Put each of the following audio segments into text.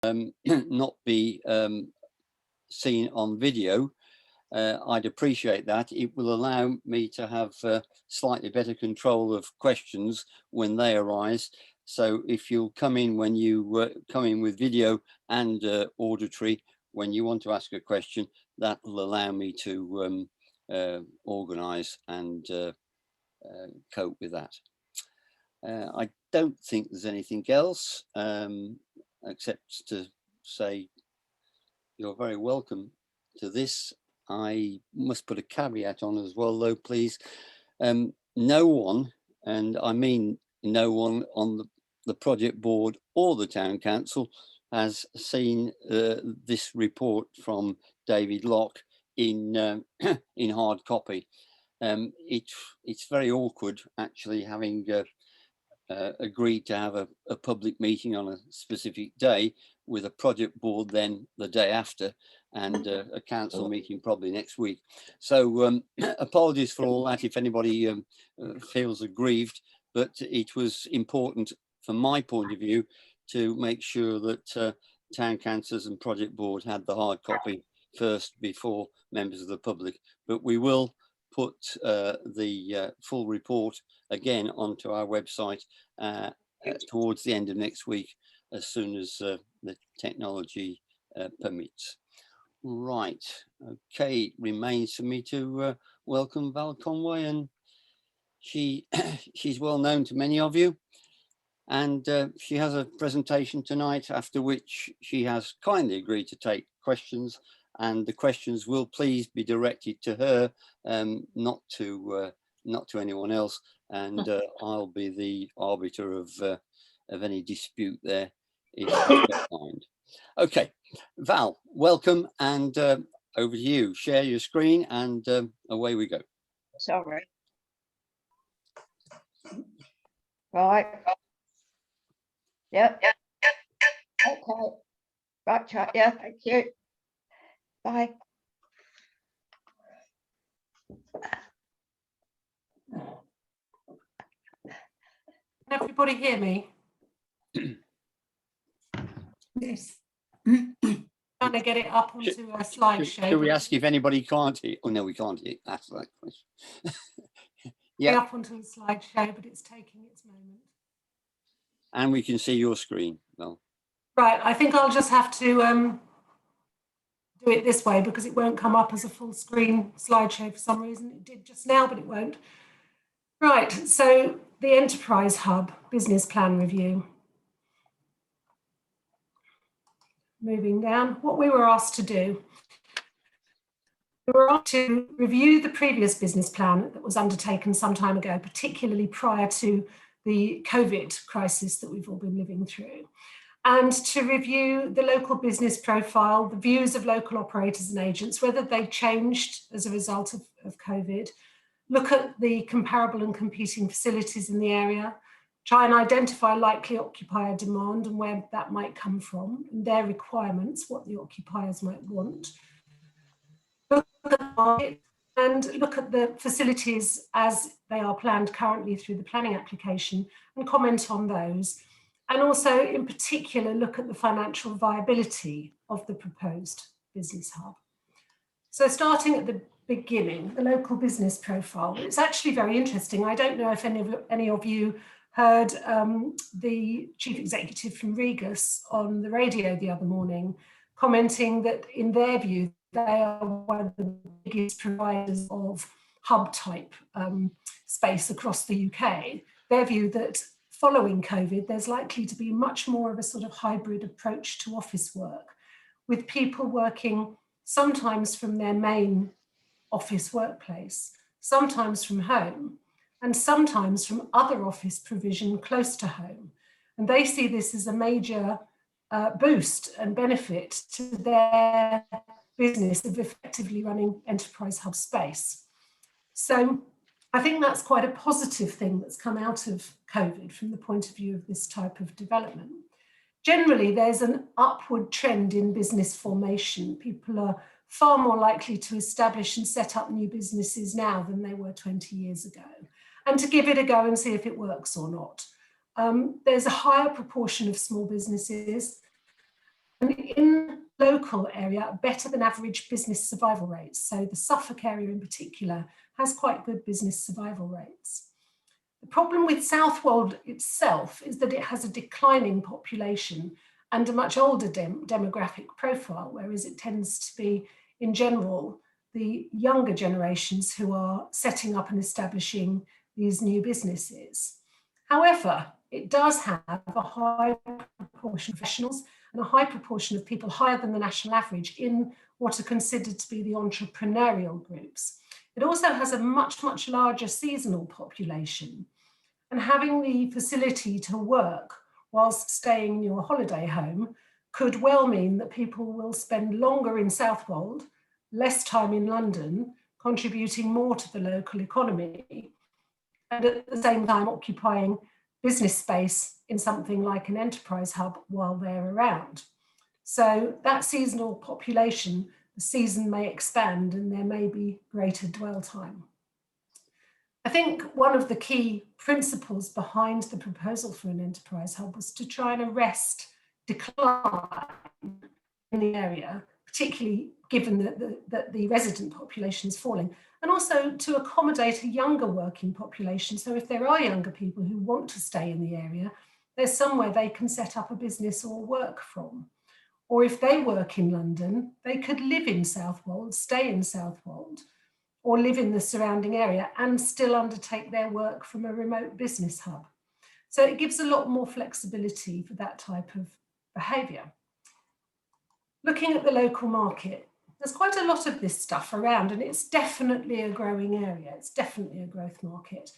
not be seen on video, I'd appreciate that. It will allow me to have slightly better control of questions when they arise. So if you'll come in when you come in with video and auditory, when you want to ask a question, that will allow me to organise and cope with that. I don't think there's anything else except to say you're very welcome to this. I must put a caveat on as well, though, please. No one, and I mean no one on the project board or the town council, has seen this report from David Locke in in hard copy. It's very awkward actually having agreed to have a public meeting on a specific day with a project board then the day after, and a council meeting probably next week. So apologies for all that if anybody feels aggrieved, but it was important from my point of view to make sure that town councillors and project board had the hard copy first before members of the public. But we will put the full report again onto our website towards the end of next week, as soon as the technology permits. Right, okay, remains for me to welcome Val Conway, and she's well known to many of you, and she has a presentation tonight, after which she has kindly agreed to take questions, and the questions will please be directed to her, not to anyone else, and I'll be the arbiter of any dispute there if you don't mind. Okay, Val, welcome, and over to you. Share your screen and away we go. Sorry. Right. Yep. Okay. Right, chat. Yeah, thank you. Bye. Can everybody hear me? Yes. Trying to get it up onto a slideshow. Should we ask if anybody can't hear? Oh no, we can't hear. That's that question. Yeah. Up onto a slideshow, but it's taking its moment. And we can see your screen. Well. Right, I think I'll just have to do it this way because it won't come up as a full screen slideshow for some reason. It did just now, but it won't. Right, so the Enterprise Hub Business Plan Review. Moving down, what we were asked to do. We were asked to review the previous business plan that was undertaken some time ago, particularly prior to the COVID crisis that we've all been living through, and to review the local business profile, the views of local operators and agents, whether they've changed as a result of COVID, look at the comparable and competing facilities in the area, try and identify likely occupier demand and where that might come from, and their requirements, what the occupiers might want. Look at the market and look at the facilities as they are planned currently through the planning application and comment on those. And also, in particular, look at the financial viability of the proposed business hub. So starting at the beginning, the local business profile. It's actually very interesting. I don't know if any of you heard the chief executive from Regus on the radio the other morning commenting that in their view, they are one of the biggest providers of hub type space across the UK. Their view that following COVID, there's likely to be much more of a sort of hybrid approach to office work, with people working sometimes from their main office workplace, sometimes from home, and sometimes from other office provision close to home. And they see this as a major boost and benefit to their business of effectively running enterprise hub space. So I think that's quite a positive thing that's come out of COVID from the point of view of this type of development. Generally, there's an upward trend in business formation. People are far more likely to establish and set up new businesses now than they were 20 years ago, and to give it a go and see if it works or not. There's a higher proportion of small businesses, local area better than average business survival rates. So the Suffolk area in particular has quite good business survival rates. The problem with Southwold itself is that it has a declining population and a much older demographic profile, whereas it tends to be, in general, the younger generations who are setting up and establishing these new businesses. However, it does have a high proportion of professionals and a high proportion of people higher than the national average in what are considered to be the entrepreneurial groups. It also has a much, much larger seasonal population, and having the facility to work whilst staying in your holiday home could well mean that people will spend longer in Southwold, less time in London, contributing more to the local economy, and at the same time occupying business space in something like an enterprise hub while they're around. So that seasonal population, the season may expand and there may be greater dwell time. I think one of the key principles behind the proposal for an enterprise hub was to try and arrest decline in the area, particularly given that the resident population is falling, and also to accommodate a younger working population. So if there are younger people who want to stay in the area, there's somewhere they can set up a business or work from. Or if they work in London, they could live in Southwold, stay in Southwold, or live in the surrounding area and still undertake their work from a remote business hub. So it gives a lot more flexibility for that type of behaviour. Looking at the local market, there's quite a lot of this stuff around, and it's definitely a growing area. It's definitely a growth market.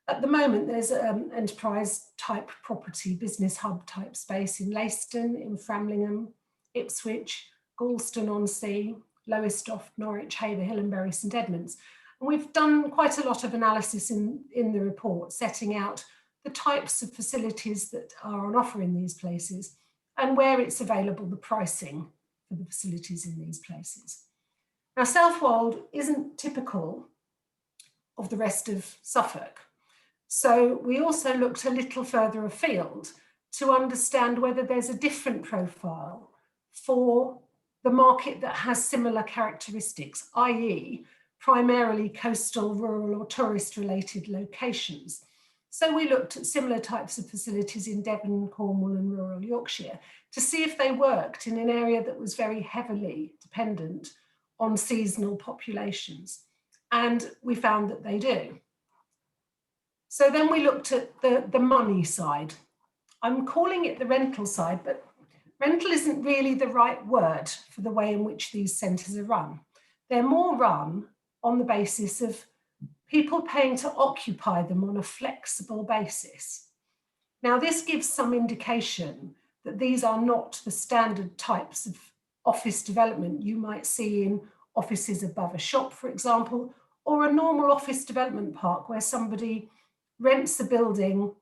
At the moment, there's enterprise type property, business hub type space in Leiston, in Framlingham, Ipswich, Galston-on-Sea, Lowestoft, Norwich, Haverhill and Bury St Edmunds. And we've done quite a lot of analysis in the report, setting out the types of facilities that are on offer in these places and where it's available, the pricing for the facilities in these places. Now, Southwold isn't typical of the rest of Suffolk. So we also looked a little further afield to understand whether there's a different profile for the market that has similar characteristics, i.e. primarily coastal, rural or tourist related locations. So we looked at similar types of facilities in Devon, Cornwall and rural Yorkshire to see if they worked in an area that was very heavily dependent on seasonal populations. And we found that they do. So then we looked at the money side. I'm calling it the rental side, but rental isn't really the right word for the way in which these centres are run. They're more run on the basis of people paying to occupy them on a flexible basis. Now, this gives some indication that these are not the standard types of office development you might see in offices above a shop, for example, or a normal office development park where somebody rents a building,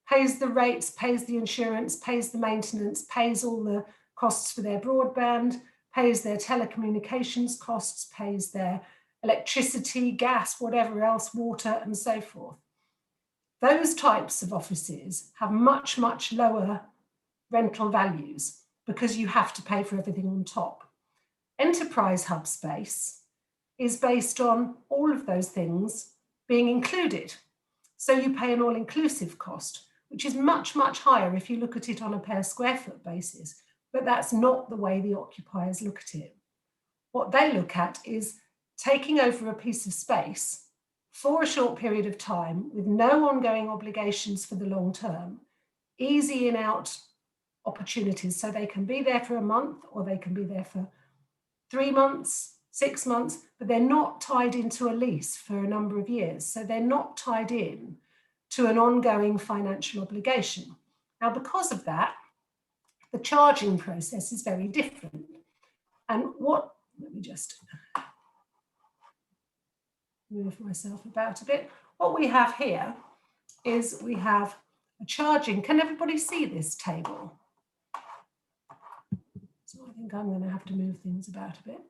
pays the rates, pays the insurance, pays the maintenance, pays all the costs for their broadband, pays their telecommunications costs, pays their electricity, gas, whatever else, water, and so forth. Those types of offices have much, much lower rental values because you have to pay for everything on top. Enterprise hub space is based on all of those things being included. So you pay an all-inclusive cost, which is much, much higher if you look at it on a per square foot basis, but that's not the way the occupiers look at it. What they look at is taking over a piece of space for a short period of time with no ongoing obligations for the long term, easy in out opportunities, so they can be there for a month or they can be there for 3 months, 6 months, but they're not tied into a lease for a number of years. So they're not tied in to an ongoing financial obligation. Now, because of that, the charging process is very different. And let me just move myself about a bit. What we have here is we have a charging. Can everybody see this table? So I think I'm going to have to move things about a bit.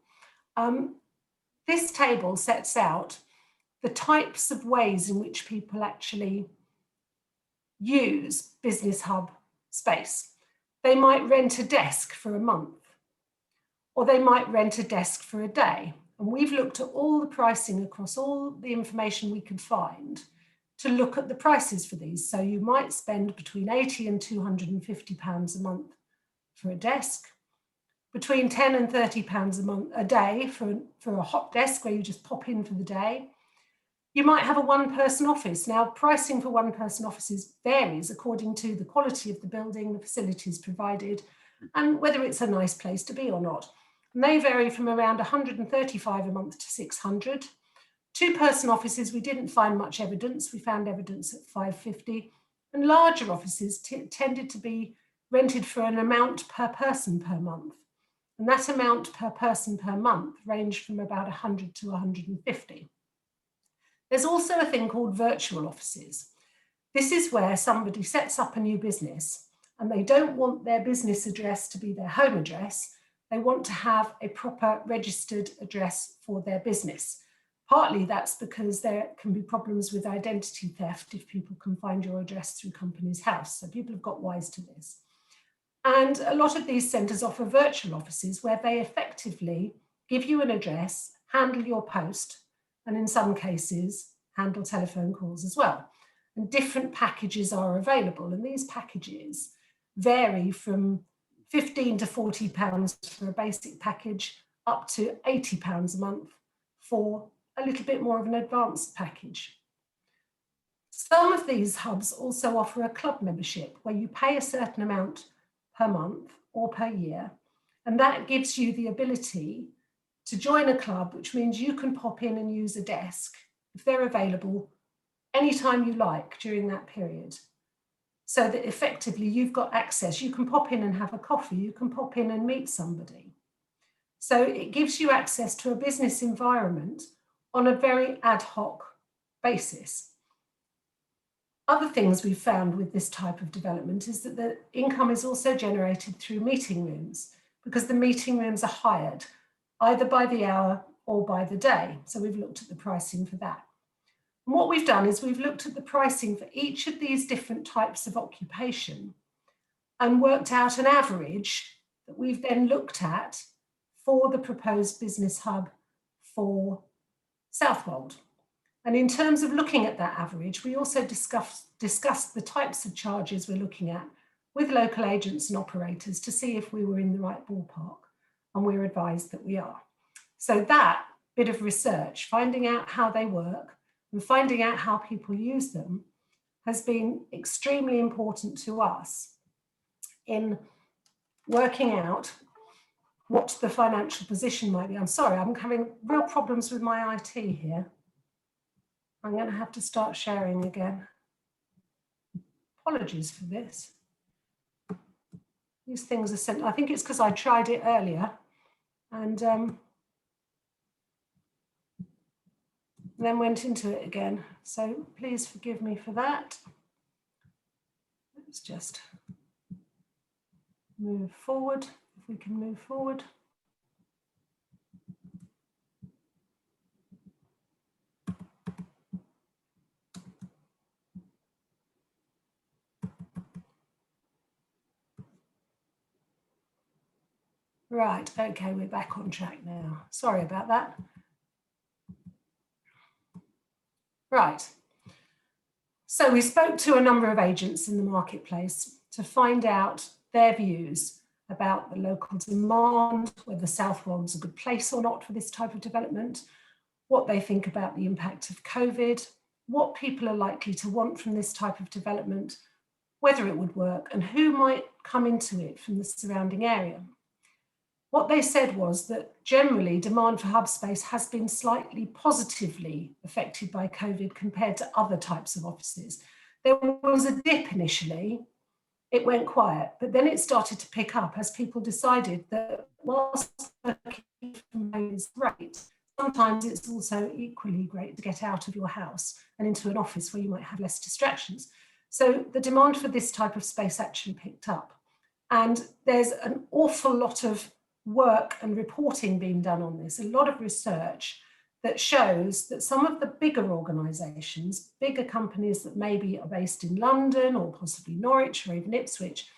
This table sets out the types of ways in which people actually use business hub space. They might rent a desk for a month, or they might rent a desk for a day. And we've looked at all the pricing across all the information we could find to look at the prices for these. So you might spend between £80 and £250 a month for a desk, between £10 and £30 a day for a hot desk where you just pop in for the day. You might have a one-person office. Now, pricing for one-person offices varies according to the quality of the building, the facilities provided, and whether it's a nice place to be or not. And they vary from around £135 a month to £600. Two-person offices, we didn't find much evidence. We found evidence at £550. And larger offices tended to be rented for an amount per person per month. And that amount per person per month ranged from about £100 to £150. There's also a thing called virtual offices. This is where somebody sets up a new business and they don't want their business address to be their home address. They want to have a proper registered address for their business. Partly that's because there can be problems with identity theft if people can find your address through Companies House. So people have got wise to this. And a lot of these centres offer virtual offices where they effectively give you an address, handle your post, and in some cases, handle telephone calls as well. And different packages are available. And these packages vary from £15 to £40 for a basic package, up to £80 a month for a little bit more of an advanced package. Some of these hubs also offer a club membership where you pay a certain amount per month or per year, and that gives you the ability to join a club, which means you can pop in and use a desk if they're available anytime you like during that period. So that effectively you've got access. You can pop in and have a coffee, you can pop in and meet somebody. So it gives you access to a business environment on a very ad hoc basis. Other things we've found with this type of development is that the income is also generated through meeting rooms, because the meeting rooms are hired either by the hour or by the day. So we've looked at the pricing for that. And what we've done is we've looked at the pricing for each of these different types of occupation and worked out an average that we've then looked at for the proposed business hub for Southwold. And in terms of looking at that average, we also discussed the types of charges we're looking at with local agents and operators to see if we were in the right ballpark, and we're advised that we are. So that bit of research, finding out how they work and finding out how people use them, has been extremely important to us in working out what the financial position might be. I'm sorry, I'm having real problems with my IT here. I'm going to have to start sharing again. Apologies for this. These things are sent. I think it's because I tried it earlier and then went into it again. So please forgive me for that. Let's just move forward, if we can move forward. Right, okay, we're back on track now. Sorry about that. Right, so we spoke to a number of agents in the marketplace to find out their views about the local demand, whether Southwold's a good place or not for this type of development, what they think about the impact of COVID, what people are likely to want from this type of development, whether it would work, and who might come into it from the surrounding area. What they said was that generally demand for hub space has been slightly positively affected by COVID compared to other types of offices. There was a dip initially, it went quiet, but then it started to pick up as people decided that whilst working from home is great, sometimes it's also equally great to get out of your house and into an office where you might have less distractions. So the demand for this type of space actually picked up. And there's an awful lot of work and reporting being done on this, a lot of research that shows that some of the bigger organisations, bigger companies that maybe are based in London or possibly Norwich or even Ipswich,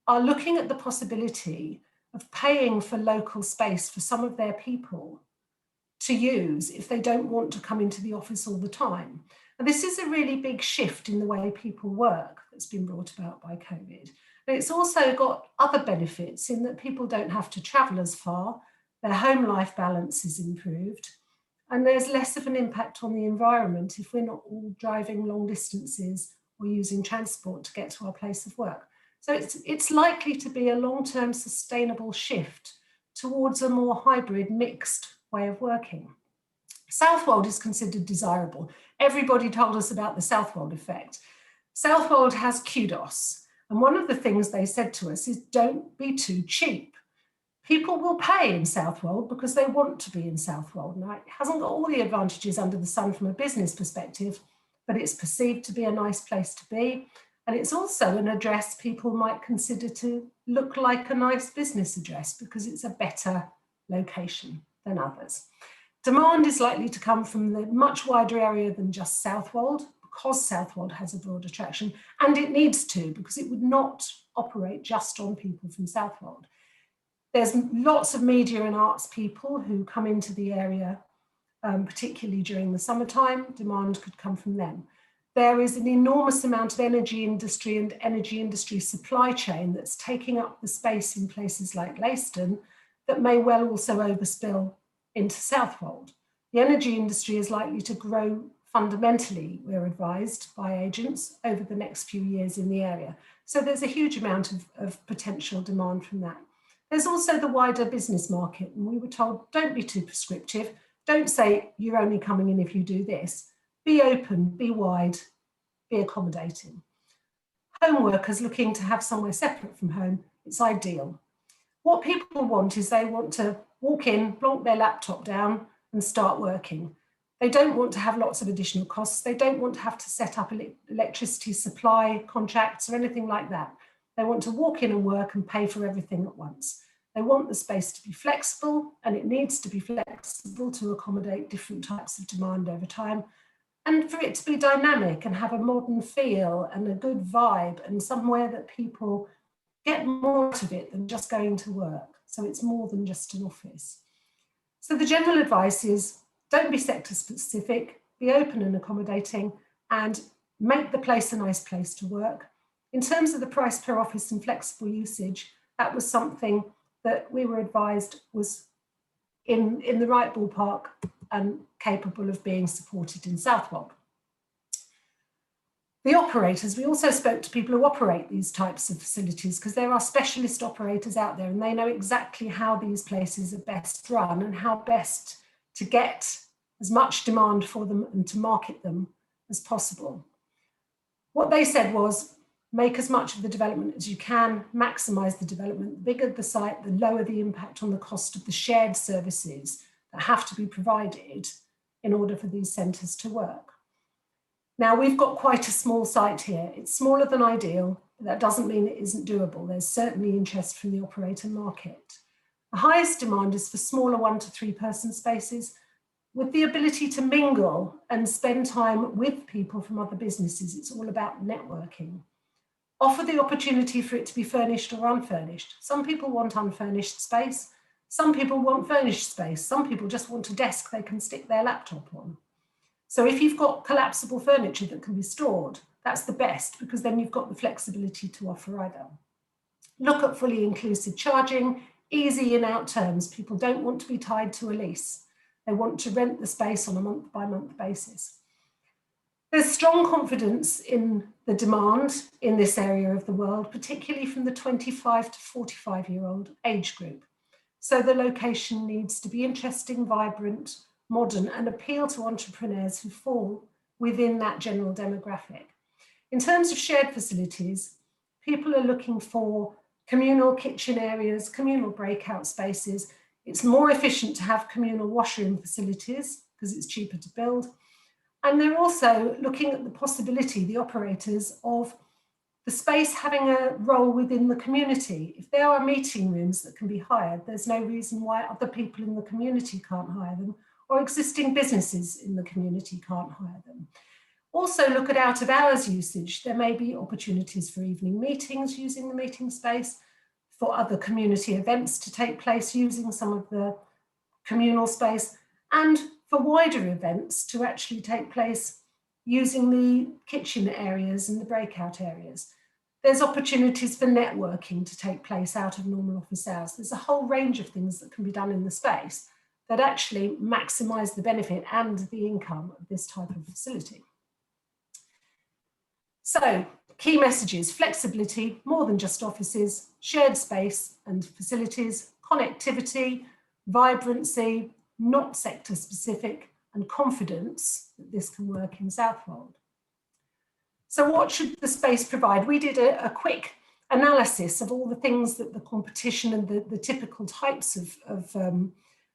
are looking at the possibility of paying for local space for some of their people to use if they don't want to come into the office all the time. And this is a really big shift in the way people work that's been brought about by COVID. But it's also got other benefits in that people don't have to travel as far, their home life balance is improved, and there's less of an impact on the environment if we're not all driving long distances or using transport to get to our place of work. So it's likely to be a long-term sustainable shift towards a more hybrid, mixed way of working. Southwold is considered desirable. Everybody told us about the Southwold effect. Southwold has kudos. And one of the things they said to us is don't be too cheap. People will pay in Southwold because they want to be in Southwold. Now, it hasn't got all the advantages under the sun from a business perspective, but it's perceived to be a nice place to be. And it's also an address people might consider to look like a nice business address because it's a better location than others. Demand is likely to come from the much wider area than just Southwold, because Southwold has a broad attraction, and it needs to, because it would not operate just on people from Southwold. There's lots of media and arts people who come into the area, particularly during the summertime. Demand could come from them. There is an enormous amount of energy industry and energy industry supply chain that's taking up the space in places like Leiston that may well also overspill into Southwold. The energy industry is likely to grow fundamentally, we're advised by agents, over the next few years in the area. So there's a huge amount of potential demand from that. There's also the wider business market, and we were told, don't be too prescriptive. Don't say you're only coming in if you do this. Be open, be wide, be accommodating. Home workers looking to have somewhere separate from home, it's ideal. What people want is they want to walk in, plonk their laptop down and start working. They don't want to have lots of additional costs. They don't want to have to set up electricity supply contracts or anything like that. They want to walk in and work and pay for everything at once. They want the space to be flexible, and it needs to be flexible to accommodate different types of demand over time, and for it to be dynamic and have a modern feel and a good vibe and somewhere that people get more out of it than just going to work. So it's more than just an office. So the general advice is don't be sector specific, be open and accommodating, and make the place a nice place to work. In terms of the price per office and flexible usage, that was something that we were advised was in the right ballpark and capable of being supported in Southwold. The operators, we also spoke to people who operate these types of facilities because there are specialist operators out there and they know exactly how these places are best run and how best to get as much demand for them and to market them as possible. What they said was, make as much of the development as you can, maximise the development. The bigger the site, the lower the impact on the cost of the shared services that have to be provided in order for these centres to work. Now, we've got quite a small site here. It's smaller than ideal, but that doesn't mean it isn't doable. There's certainly interest from the operator market. The highest demand is for smaller 1 to 3 person spaces with the ability to mingle and spend time with people from other businesses. It's all about networking. Offer the opportunity for it to be furnished or unfurnished. Some people want unfurnished space. Some people want furnished space. Some people just want a desk they can stick their laptop on. So if you've got collapsible furniture that can be stored, that's the best because then you've got the flexibility to offer either. Look at fully inclusive charging, easy in out terms. People don't want to be tied to a lease. They want to rent the space on a month by month basis. There's strong confidence in the demand in this area of the world, particularly from the 25 to 45-year-old age group. So the location needs to be interesting, vibrant, modern, and appeal to entrepreneurs who fall within that general demographic. In terms of shared facilities, people are looking for communal kitchen areas, communal breakout spaces. It's more efficient to have communal washroom facilities because it's cheaper to build. And they're also looking at the possibility, the operators, of the space having a role within the community. If there are meeting rooms that can be hired, there's no reason why other people in the community can't hire them, or existing businesses in the community can't hire them. Also look at out of hours usage. There may be opportunities for evening meetings using the meeting space, for other community events to take place using some of the communal space, and for wider events to actually take place using the kitchen areas and the breakout areas. There's opportunities for networking to take place out of normal office hours. There's a whole range of things that can be done in the space that actually maximise the benefit and the income of this type of facility. So, key messages: flexibility, more than just offices, shared space and facilities, connectivity, vibrancy, not sector specific, and confidence that this can work in Southwold. So what should the space provide? We did a quick analysis of all the things that the competition and the typical types of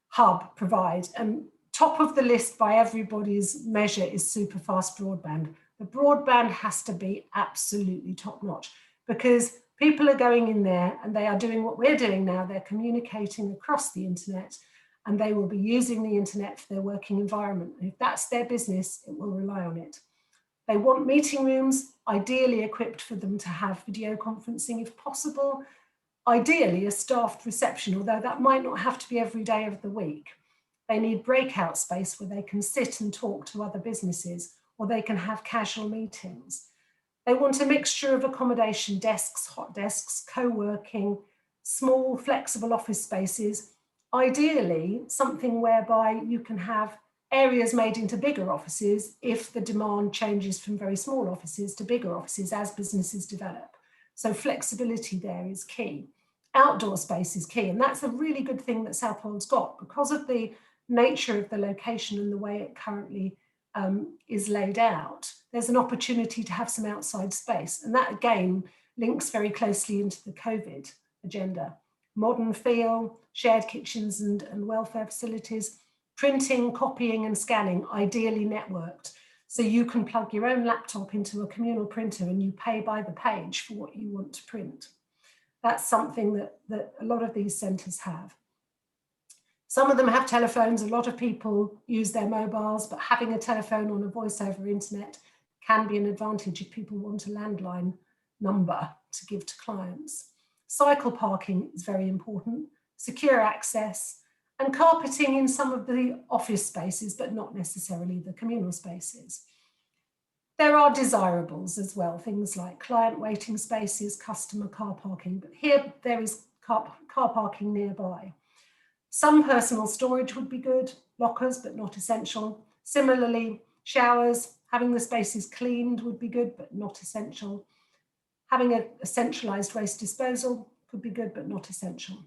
hub provide. And top of the list by everybody's measure is super fast broadband. The broadband has to be absolutely top notch, because people are going in there and they are doing what we're doing now. They're communicating across the internet, and they will be using the internet for their working environment. And if that's their business, it will rely on it. They want meeting rooms, ideally equipped for them to have video conferencing if possible, ideally a staffed reception, although that might not have to be every day of the week. They need breakout space where they can sit and talk to other businesses, or they can have casual meetings. They want a mixture of accommodation, desks, hot desks, co-working, small flexible office spaces, ideally something whereby you can have areas made into bigger offices if the demand changes from very small offices to bigger offices as businesses develop. So flexibility there is key. Outdoor space is key, and that's a really good thing that Southwold's got because of the nature of the location and the way it currently is laid out. There's an opportunity to have some outside space, and that again links very closely into the COVID agenda. Modern feel, shared kitchens and welfare facilities, printing, copying and scanning, ideally networked. So you can plug your own laptop into a communal printer and you pay by the page for what you want to print. That's something that a lot of these centres have. Some of them have telephones. A lot of people use their mobiles, but having a telephone on a voice over internet can be an advantage if people want a landline number to give to clients. Cycle parking is very important, secure access, and carpeting in some of the office spaces, but not necessarily the communal spaces. There are desirables as well, things like client waiting spaces, customer car parking, but here there is car parking nearby. Some personal storage would be good, lockers, but not essential. Similarly, showers, having the spaces cleaned would be good, but not essential. Having a centralised waste disposal could be good, but not essential.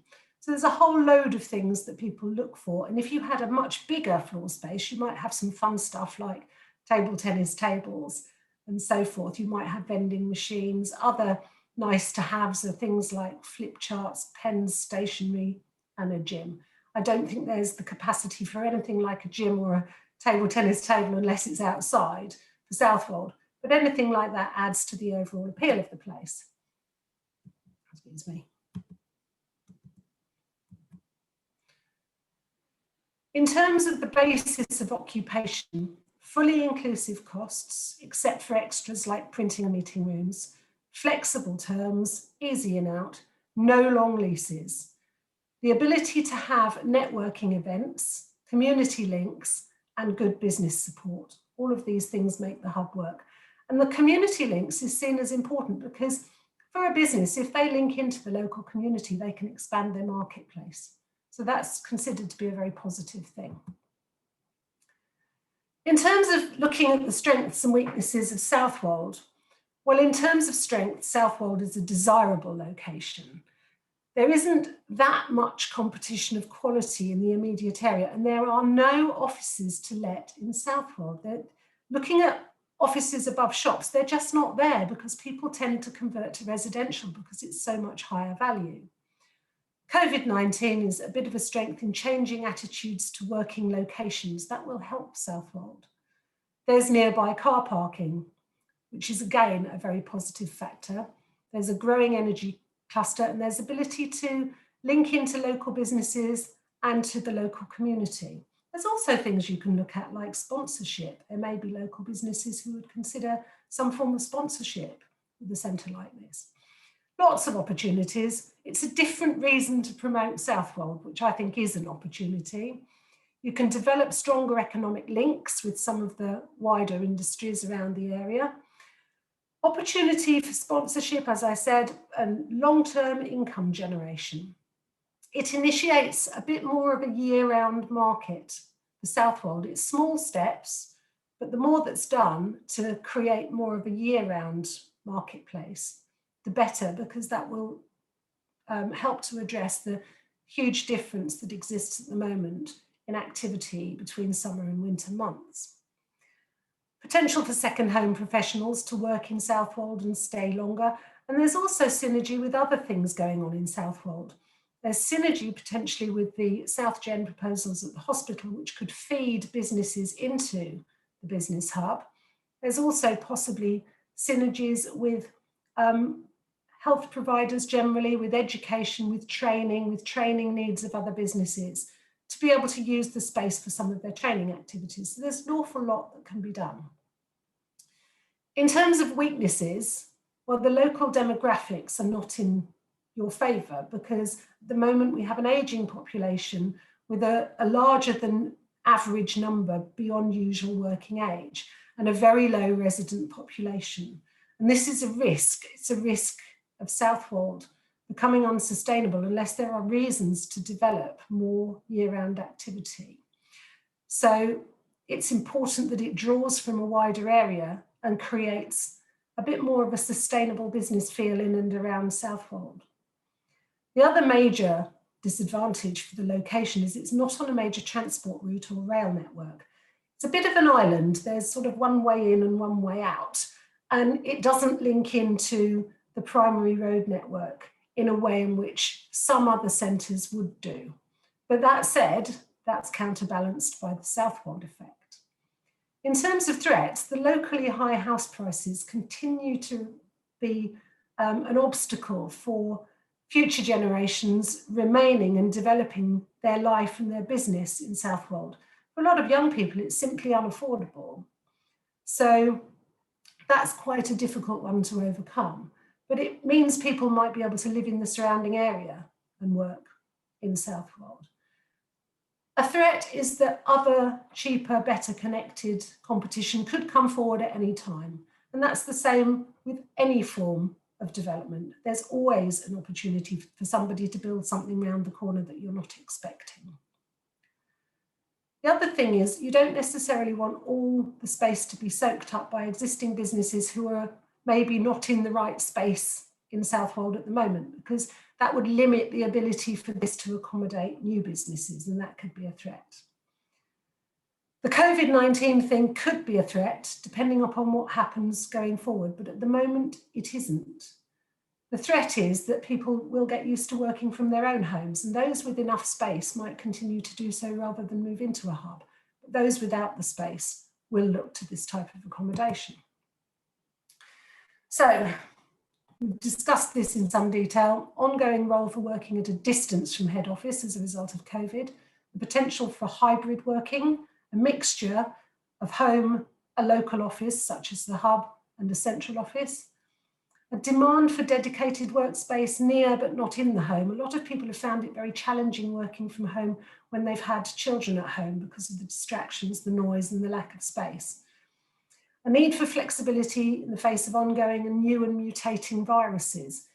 So there's a whole load of things that people look for. And if you had a much bigger floor space, you might have some fun stuff like table tennis tables and so forth. You might have vending machines. Other nice to haves are things like flip charts, pens, stationery, and a gym. I don't think there's the capacity for anything like a gym or a table tennis table unless it's outside for Southwold. But anything like that adds to the overall appeal of the place. Excuse me. In terms of the basis of occupation, fully inclusive costs, except for extras like printing and meeting rooms, flexible terms, easy in out, no long leases, the ability to have networking events, community links, and good business support. All of these things make the hub work. And the community links is seen as important because for a business, if they link into the local community, they can expand their marketplace. So that's considered to be a very positive thing. In terms of looking at the strengths and weaknesses of Southwold, well, in terms of strength, Southwold is a desirable location. There isn't that much competition of quality in the immediate area, and there are no offices to let in Southwold. Looking at offices above shops, they're just not there because people tend to convert to residential because it's so much higher value. COVID-19 is a bit of a strength in changing attitudes to working locations. That will help Southwold. There's nearby car parking, which is again a very positive factor. There's a growing energy cluster, and there's ability to link into local businesses and to the local community. There's also things you can look at like sponsorship. There may be local businesses who would consider some form of sponsorship with a centre like this. lots of opportunities. It's a different reason to promote Southwold, which I think is an opportunity. You can develop stronger economic links with some of the wider industries around the area. Opportunity for sponsorship, as I said, and long-term income generation. It initiates a bit more of a year-round market for Southwold. It's small steps, but the more that's done to create more of a year-round marketplace, the better, because that will help to address the huge difference that exists at the moment in activity between summer and winter months. Potential for second home professionals to work in Southwold and stay longer. And there's also synergy with other things going on in Southwold. There's synergy potentially with the South Gen proposals at the hospital, which could feed businesses into the business hub. There's also possibly synergies with health providers generally, with education, with training needs of other businesses, to be able to use the space for some of their training activities. So there's an awful lot that can be done. In terms of weaknesses, well, the local demographics are not in your favour, because at the moment we have an ageing population with a larger than average number beyond usual working age and a very low resident population. And this is a risk. It's a risk of Southwold becoming unsustainable unless there are reasons to develop more year-round activity. So it's important that it draws from a wider area and creates a bit more of a sustainable business feel in and around Southwold. The other major disadvantage for the location is it's not on a major transport route or rail network. It's a bit of an island. There's sort of one way in and one way out, and it doesn't link into the primary road network in a way in which some other centres would do. But that said, that's counterbalanced by the Southwold effect. In terms of threats, the locally high house prices continue to be an obstacle for future generations remaining and developing their life and their business in Southwold. For a lot of young people, it's simply unaffordable. So that's quite a difficult one to overcome. But it means people might be able to live in the surrounding area and work in Southwold. A threat is that other cheaper, better connected competition could come forward at any time. And that's the same with any form of development. There's always an opportunity for somebody to build something around the corner that you're not expecting. The other thing is you don't necessarily want all the space to be soaked up by existing businesses who are maybe not in the right space in Southwold at the moment, because that would limit the ability for this to accommodate new businesses, and that could be a threat. The COVID-19 thing could be a threat depending upon what happens going forward, but at the moment it isn't. The threat is that people will get used to working from their own homes, and those with enough space might continue to do so rather than move into a hub. But those without the space will look to this type of accommodation. So we've discussed this in some detail. Ongoing role for working at a distance from head office as a result of COVID, the potential for hybrid working, a mixture of home, a local office such as the hub and a central office, a demand for dedicated workspace near but not in the home. A lot of people have found it very challenging working from home when they've had children at home because of the distractions, the noise and the lack of space. A need for flexibility in the face of ongoing and new and mutating viruses.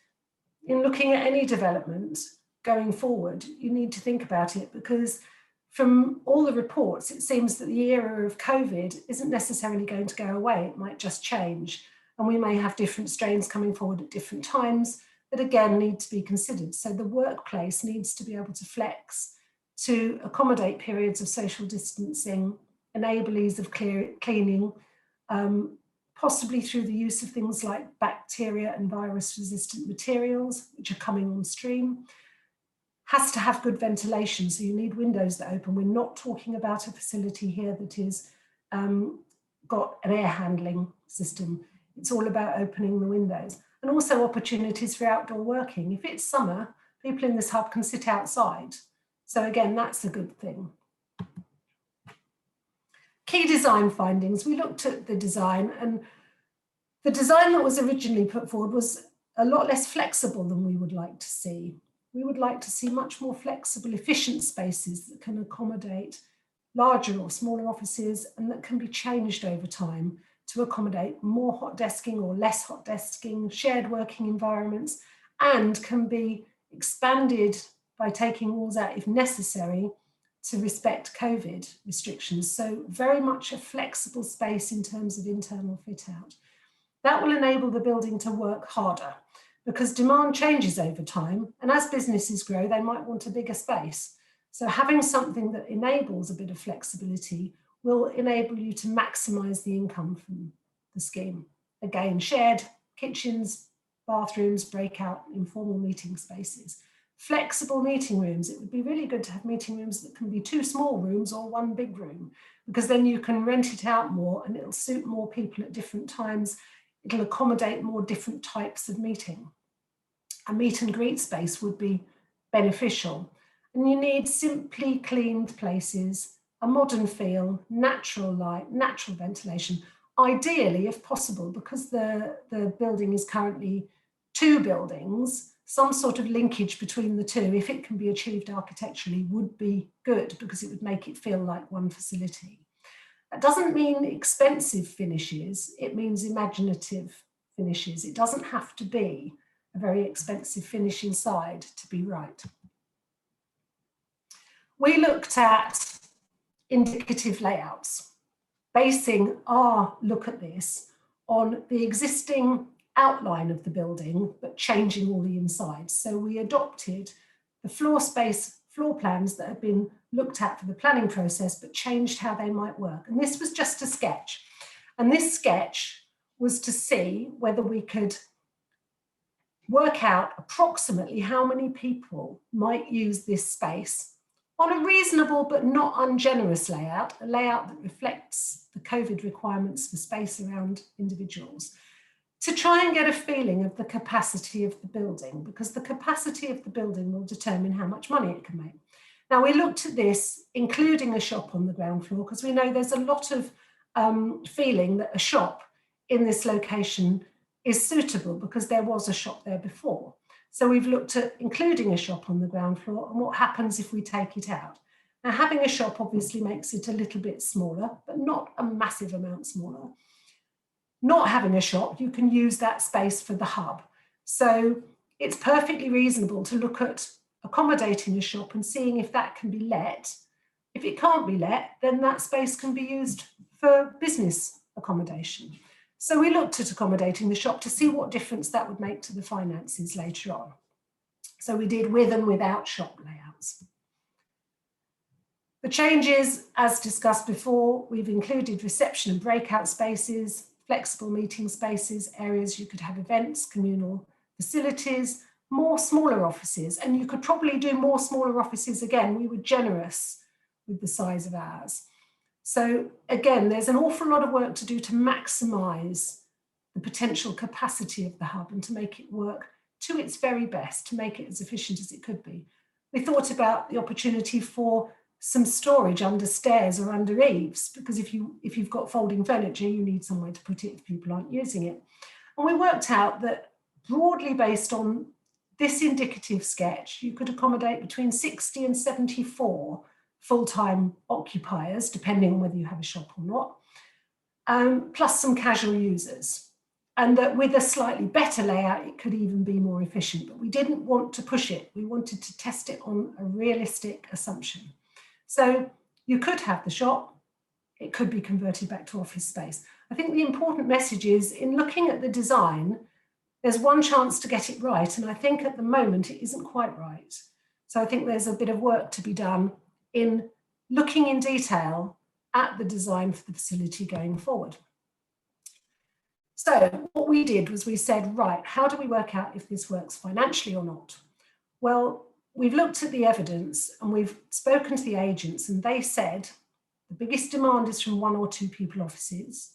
In looking at any development going forward, you need to think about it, because from all the reports, it seems that the era of COVID isn't necessarily going to go away. It might just change. And we may have different strains coming forward at different times that again need to be considered. So the workplace needs to be able to flex to accommodate periods of social distancing, enable ease of cleaning, possibly through the use of things like bacteria and virus-resistant materials, which are coming on stream. Has to have good ventilation, so you need windows that open. We're not talking about a facility here that is got an air handling system. It's all about opening the windows, and also opportunities for outdoor working. If it's summer, people in this hub can sit outside. So again, that's a good thing. Key design findings. We looked at the design, and the design that was originally put forward was a lot less flexible than we would like to see. We would like to see much more flexible, efficient spaces that can accommodate larger or smaller offices and that can be changed over time to accommodate more hot desking or less hot desking, shared working environments, and can be expanded by taking walls out if necessary to respect COVID restrictions. So very much a flexible space in terms of internal fit out. That will enable the building to work harder because demand changes over time. And as businesses grow, they might want a bigger space. So having something that enables a bit of flexibility will enable you to maximize the income from the scheme. Again, shared kitchens, bathrooms, breakout, informal meeting spaces. Flexible meeting rooms. It would be really good to have meeting rooms that can be 2 small rooms or 1 big room, because then you can rent it out more and it'll suit more people at different times. It'll accommodate more different types of meeting. A meet and greet space would be beneficial. And you need simply cleaned places, a modern feel, natural light, natural ventilation. Ideally, if possible, because the building is currently 2 buildings, some sort of linkage between the 2, if it can be achieved architecturally, would be good because it would make it feel like one facility. That doesn't mean expensive finishes, it means imaginative finishes. It doesn't have to be a very expensive finish inside to be right. We looked at indicative layouts, basing our look at this on the existing outline of the building, but changing all the insides. So we adopted the floor space floor plans that had been looked at for the planning process, but changed how they might work. And this was just a sketch. And this sketch was to see whether we could work out approximately how many people might use this space on a reasonable but not ungenerous layout, a layout that reflects the COVID requirements for space around individuals, to try and get a feeling of the capacity of the building, because the capacity of the building will determine how much money it can make. Now, we looked at this, including a shop on the ground floor, because we know there's a lot of feeling that a shop in this location is suitable because there was a shop there before. So we've looked at including a shop on the ground floor and what happens if we take it out. Now, having a shop obviously makes it a little bit smaller, but not a massive amount smaller. Not having a shop, you can use that space for the hub. So it's perfectly reasonable to look at accommodating a shop and seeing if that can be let. If it can't be let, then that space can be used for business accommodation. So we looked at accommodating the shop to see what difference that would make to the finances later on. So we did with and without shop layouts. The changes, as discussed before, we've included reception and breakout spaces, flexible meeting spaces, areas you could have events, communal facilities, more smaller offices, and you could probably do more smaller offices again. We were generous with the size of ours. So again, there's an awful lot of work to do to maximize the potential capacity of the hub and to make it work to its very best, to make it as efficient as it could be. We thought about the opportunity for some storage under stairs or under eaves, because if you've got folding furniture, you need somewhere to put it if people aren't using it. And we worked out that broadly based on this indicative sketch, you could accommodate between 60 and 74 full-time occupiers, depending on whether you have a shop or not, plus some casual users. And that with a slightly better layout, it could even be more efficient, but we didn't want to push it. We wanted to test it on a realistic assumption. So you could have the shop, it could be converted back to office space. I think the important message is in looking at the design, there's one chance to get it right. And I think at the moment it isn't quite right. So I think there's a bit of work to be done in looking in detail at the design for the facility going forward. So what we did was we said, right, how do we work out if this works financially or not? Well, we've looked at the evidence and we've spoken to the agents, and they said the biggest demand is from 1 or 2 people offices.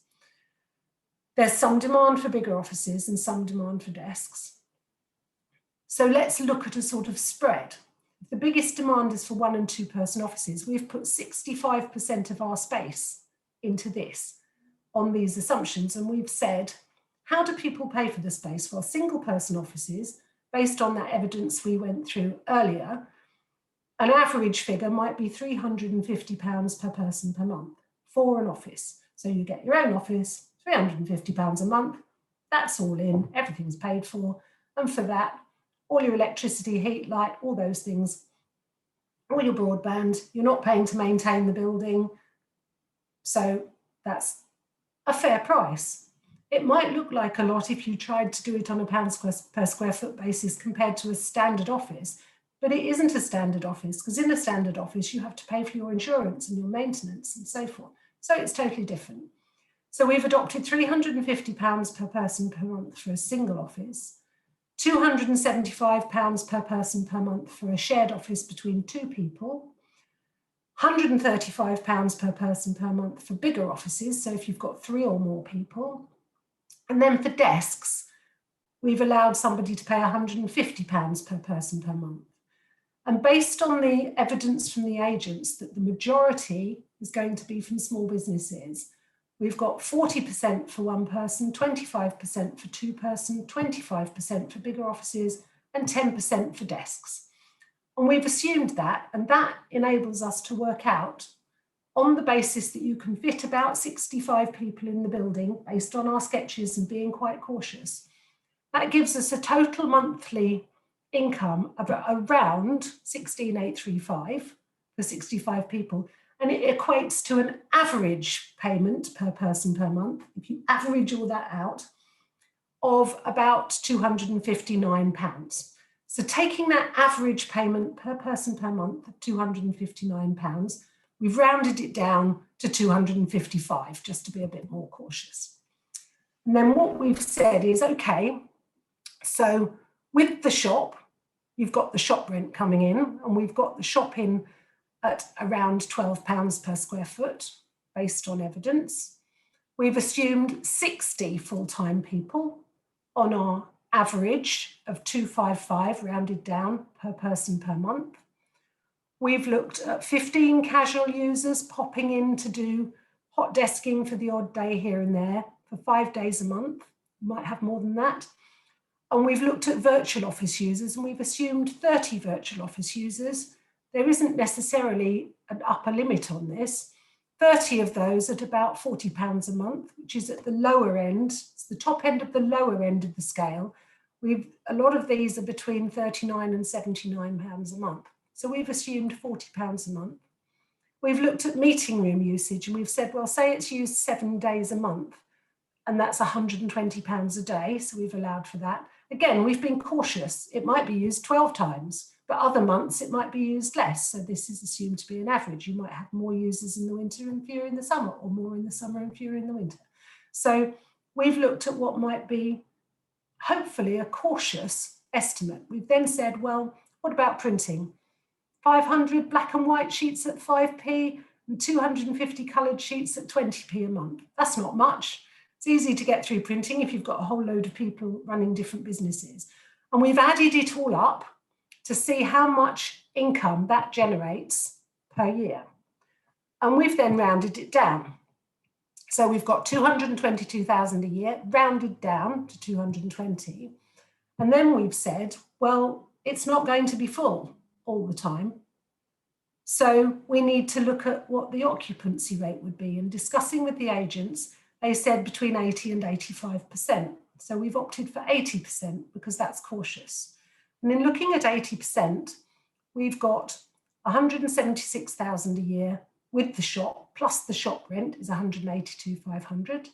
There's some demand for bigger offices and some demand for desks. So let's look at a sort of spread. If the biggest demand is for 1 and 2 person offices, we've put 65% of our space into this on these assumptions. And we've said, how do people pay for the space? Well, single person offices, based on that evidence we went through earlier, an average figure might be £350 per person per month for an office. So you get your own office, £350 a month, that's all in, everything's paid for. And for that, all your electricity, heat, light, all those things, all your broadband, you're not paying to maintain the building. So that's a fair price. It might look like a lot if you tried to do it on a £1 per square foot basis compared to a standard office, but it isn't a standard office, because in a standard office, you have to pay for your insurance and your maintenance and so forth. So it's totally different. So we've adopted £350 per person per month for a single office, £275 per person per month for a shared office between two people, £135 per person per month for bigger offices, so if you've got 3 or more people. And then for desks, we've allowed somebody to pay £150 per person per month. And based on the evidence from the agents that the majority is going to be from small businesses, we've got 40% for one person, 25% for two person, 25% for bigger offices, and 10% for desks. And we've assumed that, and that enables us to work out, on the basis that you can fit about 65 people in the building, based on our sketches and being quite cautious, that gives us a total monthly income of around 16,835 for 65 people. And it equates to an average payment per person per month, if you average all that out, of about £259. So taking that average payment per person per month of £259, we've rounded it down to 255, just to be a bit more cautious. And then what we've said is, okay, so with the shop, you've got the shop rent coming in, and we've got the shop in at around £12 per square foot, based on evidence. We've assumed 60 full-time people on our average of 255, rounded down, per person per month. We've looked at 15 casual users popping in to do hot desking for the odd day here and there for 5 days a month. You might have more than that. And we've looked at virtual office users, and we've assumed 30 virtual office users. There isn't necessarily an upper limit on this. 30 of those at about £40 a month, which is at the lower end. It's the top end of the lower end of the scale. A lot of these are between £39 and £79 a month. So we've assumed £40 a month. We've looked at meeting room usage, and we've said, well, say it's used 7 days a month, and that's £120 a day. So we've allowed for that. Again, we've been cautious. It might be used 12 times, but other months it might be used less. So this is assumed to be an average. You might have more users in the winter and fewer in the summer, or more in the summer and fewer in the winter. So we've looked at what might be, hopefully, a cautious estimate. We've then said, well, what about printing? 500 black and white sheets at 5p and 250 coloured sheets at 20p a month. That's not much. It's easy to get through printing if you've got a whole load of people running different businesses. And we've added it all up to see how much income that generates per year. And we've then rounded it down. So we've got 222,000 a year, rounded down to 220. And then we've said, well, it's not going to be full all the time. So we need to look at what the occupancy rate would be. And discussing with the agents, they said between 80 and 85%. So we've opted for 80% because that's cautious. And in looking at 80%, we've got 176,000 a year with the shop, plus the shop rent is 182,500.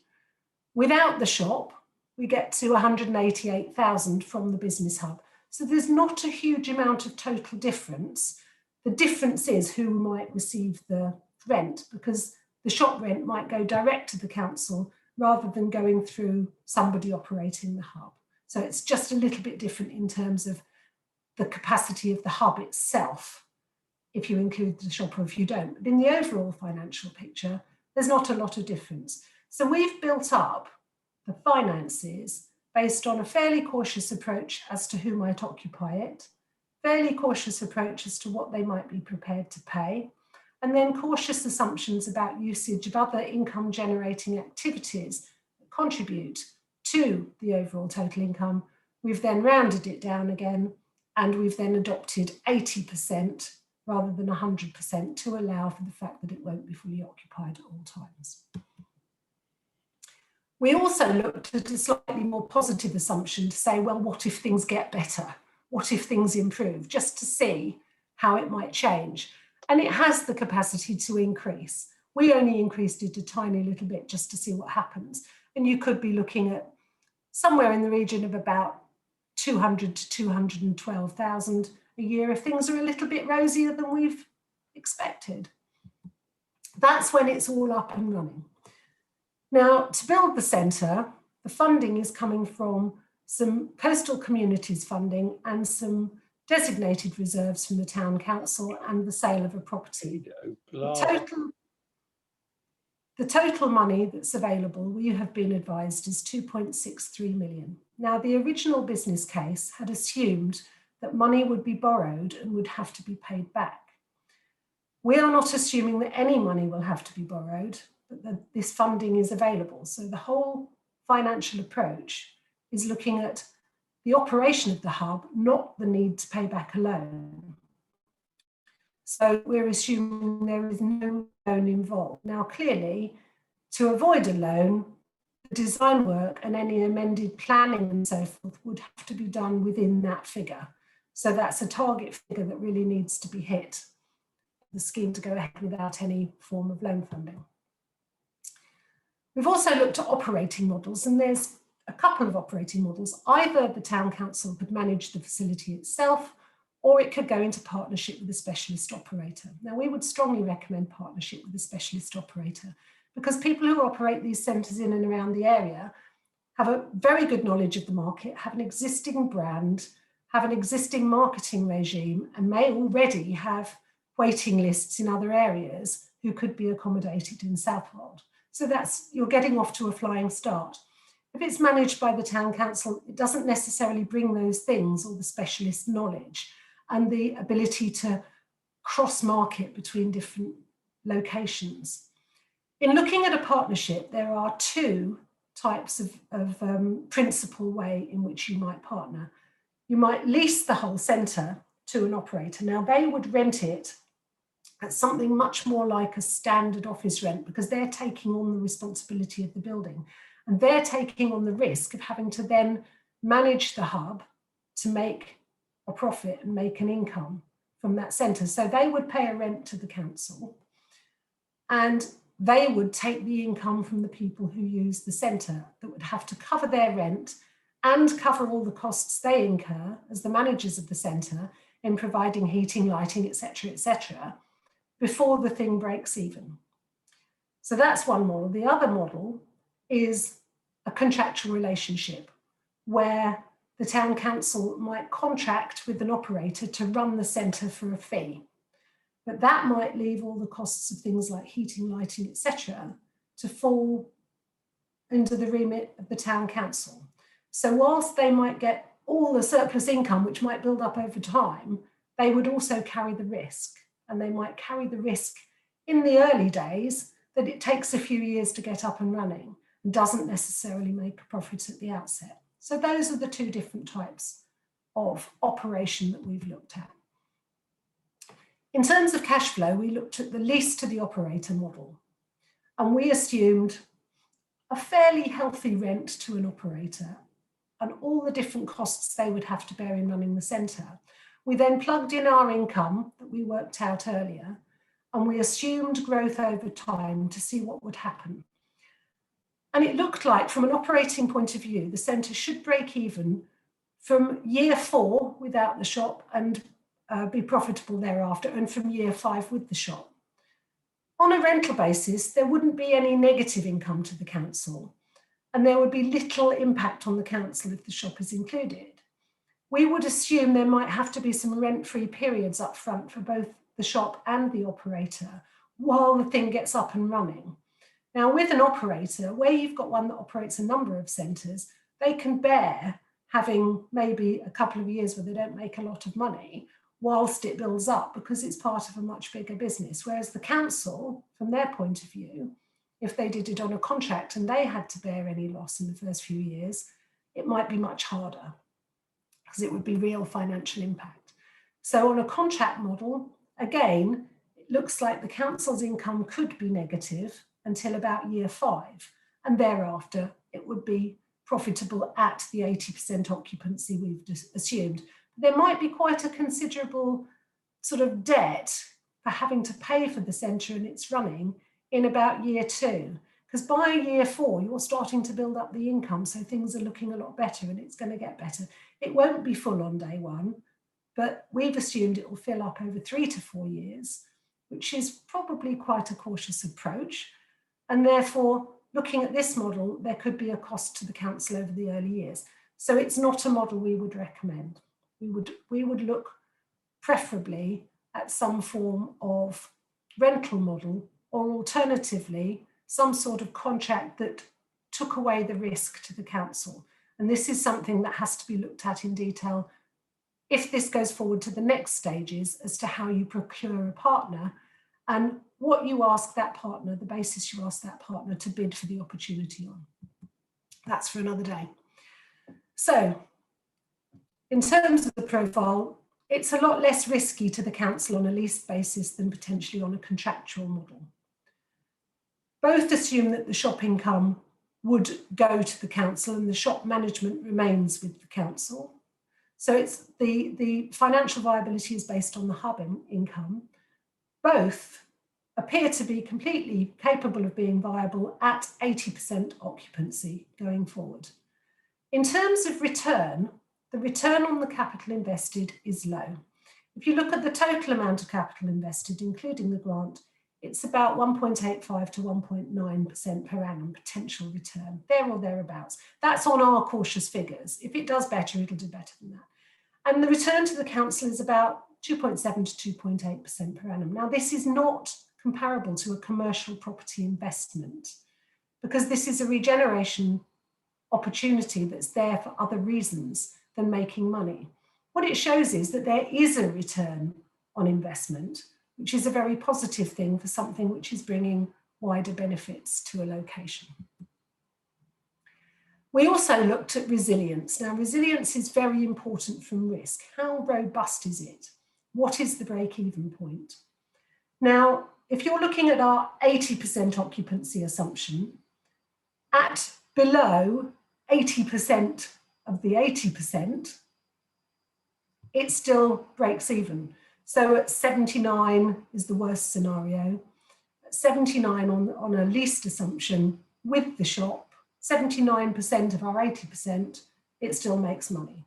Without the shop, we get to 188,000 from the business hub. So there's not a huge amount of total difference. The difference is who might receive the rent, because the shop rent might go direct to the council rather than going through somebody operating the hub. So it's just a little bit different in terms of the capacity of the hub itself, if you include the shop or if you don't. But in the overall financial picture, there's not a lot of difference. So we've built up the finances based on a fairly cautious approach as to who might occupy it, fairly cautious approach as to what they might be prepared to pay, and then cautious assumptions about usage of other income generating activities that contribute to the overall total income. We've then rounded it down again, and we've then adopted 80% rather than 100% to allow for the fact that it won't be fully occupied at all times. We also looked at a slightly more positive assumption to say, well, what if things get better? What if things improve? Just to see how it might change. And it has the capacity to increase. We only increased it a tiny little bit just to see what happens. And you could be looking at somewhere in the region of about 200 to 212,000 a year if things are a little bit rosier than we've expected. That's when it's all up and running. Now, to build the centre, the funding is coming from some coastal communities funding and some designated reserves from the town council and the sale of a property. The total money that's available, we have been advised, is 2.63 million. Now, the original business case had assumed that money would be borrowed and would have to be paid back. We are not assuming that any money will have to be borrowed, but that this funding is available. So the whole financial approach is looking at the operation of the hub, not the need to pay back a loan. So we're assuming there is no loan involved. Now, clearly, to avoid a loan, the design work and any amended planning and so forth would have to be done within that figure. So that's a target figure that really needs to be hit, the scheme to go ahead without any form of loan funding. We've also looked at operating models, and there's a couple of operating models. Either the town council could manage the facility itself, or it could go into partnership with a specialist operator. Now, we would strongly recommend partnership with a specialist operator because people who operate these centres in and around the area have a very good knowledge of the market, have an existing brand, have an existing marketing regime, and may already have waiting lists in other areas who could be accommodated in Southwold. So that's, you're getting off to a flying start. If it's managed by the town council, it doesn't necessarily bring those things or the specialist knowledge and the ability to cross-market between different locations. In looking at a partnership, there are two types of principal way in which you might partner. You might lease the whole centre to an operator. Now, they would rent it at something much more like a standard office rent because they're taking on the responsibility of the building and they're taking on the risk of having to then manage the hub to make a profit and make an income from that centre. So they would pay a rent to the council and they would take the income from the people who use the centre that would have to cover their rent and cover all the costs they incur as the managers of the centre in providing heating, lighting, etc., before the thing breaks even. So that's one model. The other model is a contractual relationship where the town council might contract with an operator to run the centre for a fee. But that might leave all the costs of things like heating, lighting, etc., to fall into the remit of the town council. So whilst they might get all the surplus income, which might build up over time, they would also carry the risk. And they might carry the risk in the early days that it takes a few years to get up and running and doesn't necessarily make a profit at the outset. So those are the two different types of operation that we've looked at. In terms of cash flow, we looked at the lease to the operator model, and we assumed a fairly healthy rent to an operator and all the different costs they would have to bear in running the centre. We then plugged in our income that we worked out earlier, and we assumed growth over time to see what would happen. And it looked like, from an operating point of view, the centre should break even from year 4 without the shop and be profitable thereafter, and from year 5 with the shop. On a rental basis, there wouldn't be any negative income to the council, and there would be little impact on the council if the shop is included. We would assume there might have to be some rent-free periods up front for both the shop and the operator while the thing gets up and running. Now, with an operator, where you've got one that operates a number of centres, they can bear having maybe a couple of years where they don't make a lot of money whilst it builds up because it's part of a much bigger business. Whereas the council, from their point of view, if they did it on a contract and they had to bear any loss in the first few years, it might be much harder because it would be real financial impact. So on a contract model, again, it looks like the council's income could be negative until about year 5, and thereafter it would be profitable at the 80% occupancy we've assumed. There might be quite a considerable sort of debt for having to pay for the centre and its running in about year 2, because by year 4 you're starting to build up the income, so things are looking a lot better and it's going to get better. It won't be full on day 1, but we've assumed it will fill up over 3 to 4 years, which is probably quite a cautious approach. And therefore, looking at this model, there could be a cost to the council over the early years. So it's not a model we would recommend. We would look preferably at some form of rental model, or alternatively, some sort of contract that took away the risk to the council. And this is something that has to be looked at in detail if this goes forward to the next stages as to how you procure a partner and what you ask that partner, the basis you ask that partner to bid for the opportunity on. That's for another day. So in terms of the profile, it's a lot less risky to the council on a lease basis than potentially on a contractual model. Both assume that the shop income would go to the council and the shop management remains with the council. So it's the financial viability is based on the hub income. Both appear to be completely capable of being viable at 80% occupancy going forward. In terms of return, the return on the capital invested is low. If you look at the total amount of capital invested, including the grant, it's about 1.85 to 1.9% per annum potential return, there or thereabouts. That's on our cautious figures. If it does better, it'll do better than that. And the return to the council is about 2.7 to 2.8% per annum. Now, this is not comparable to a commercial property investment because this is a regeneration opportunity that's there for other reasons than making money. What it shows is that there is a return on investment, which is a very positive thing for something which is bringing wider benefits to a location. We also looked at resilience. Now, resilience is very important from risk. How robust is it? What is the break-even point? Now, if you're looking at our 80% occupancy assumption, at below 80% of the 80%, it still breaks even. So at 79 is the worst scenario. At 79 on a leased assumption with the shop, 79% of our 80%, it still makes money.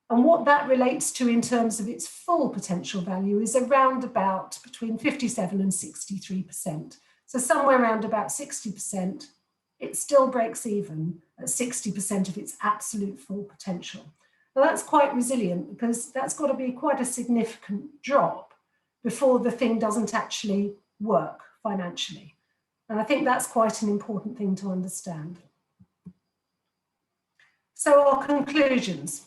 And what that relates to in terms of its full potential value is around about between 57 and 63%. So somewhere around about 60%, it still breaks even at 60% of its absolute full potential. Now that's quite resilient because that's got to be quite a significant drop before the thing doesn't actually work financially. And I think that's quite an important thing to understand. So our conclusions,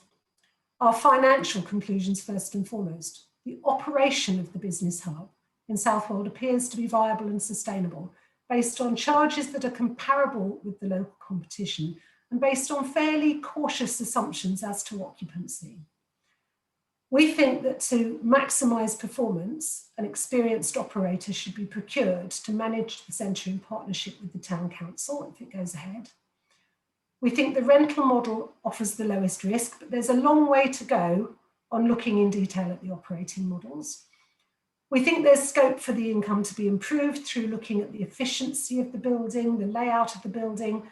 our financial conclusions first and foremost. The operation of the business hub in Southwold appears to be viable and sustainable based on charges that are comparable with the local competition and based on fairly cautious assumptions as to occupancy. We think that to maximise performance, an experienced operator should be procured to manage the centre in partnership with the town council if it goes ahead. We think the rental model offers the lowest risk, but there's a long way to go on looking in detail at the operating models. We think there's scope for the income to be improved through looking at the efficiency of the building, the layout of the building,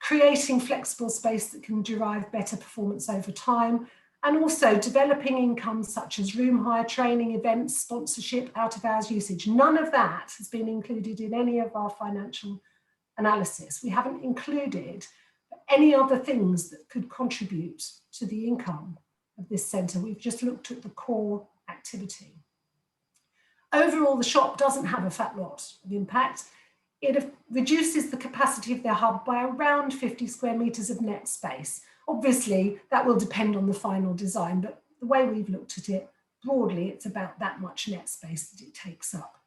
creating flexible space that can derive better performance over time, and also developing income such as room hire, training, events, sponsorship, out of hours usage. None of that has been included in any of our financial analysis. We haven't included any other things that could contribute to the income of this centre. We've just looked at the core activity. Overall, the shop doesn't have a fat lot of impact. It reduces the capacity of their hub by around 50 square metres of net space. Obviously, that will depend on the final design, but the way we've looked at it, broadly, it's about that much net space that it takes up.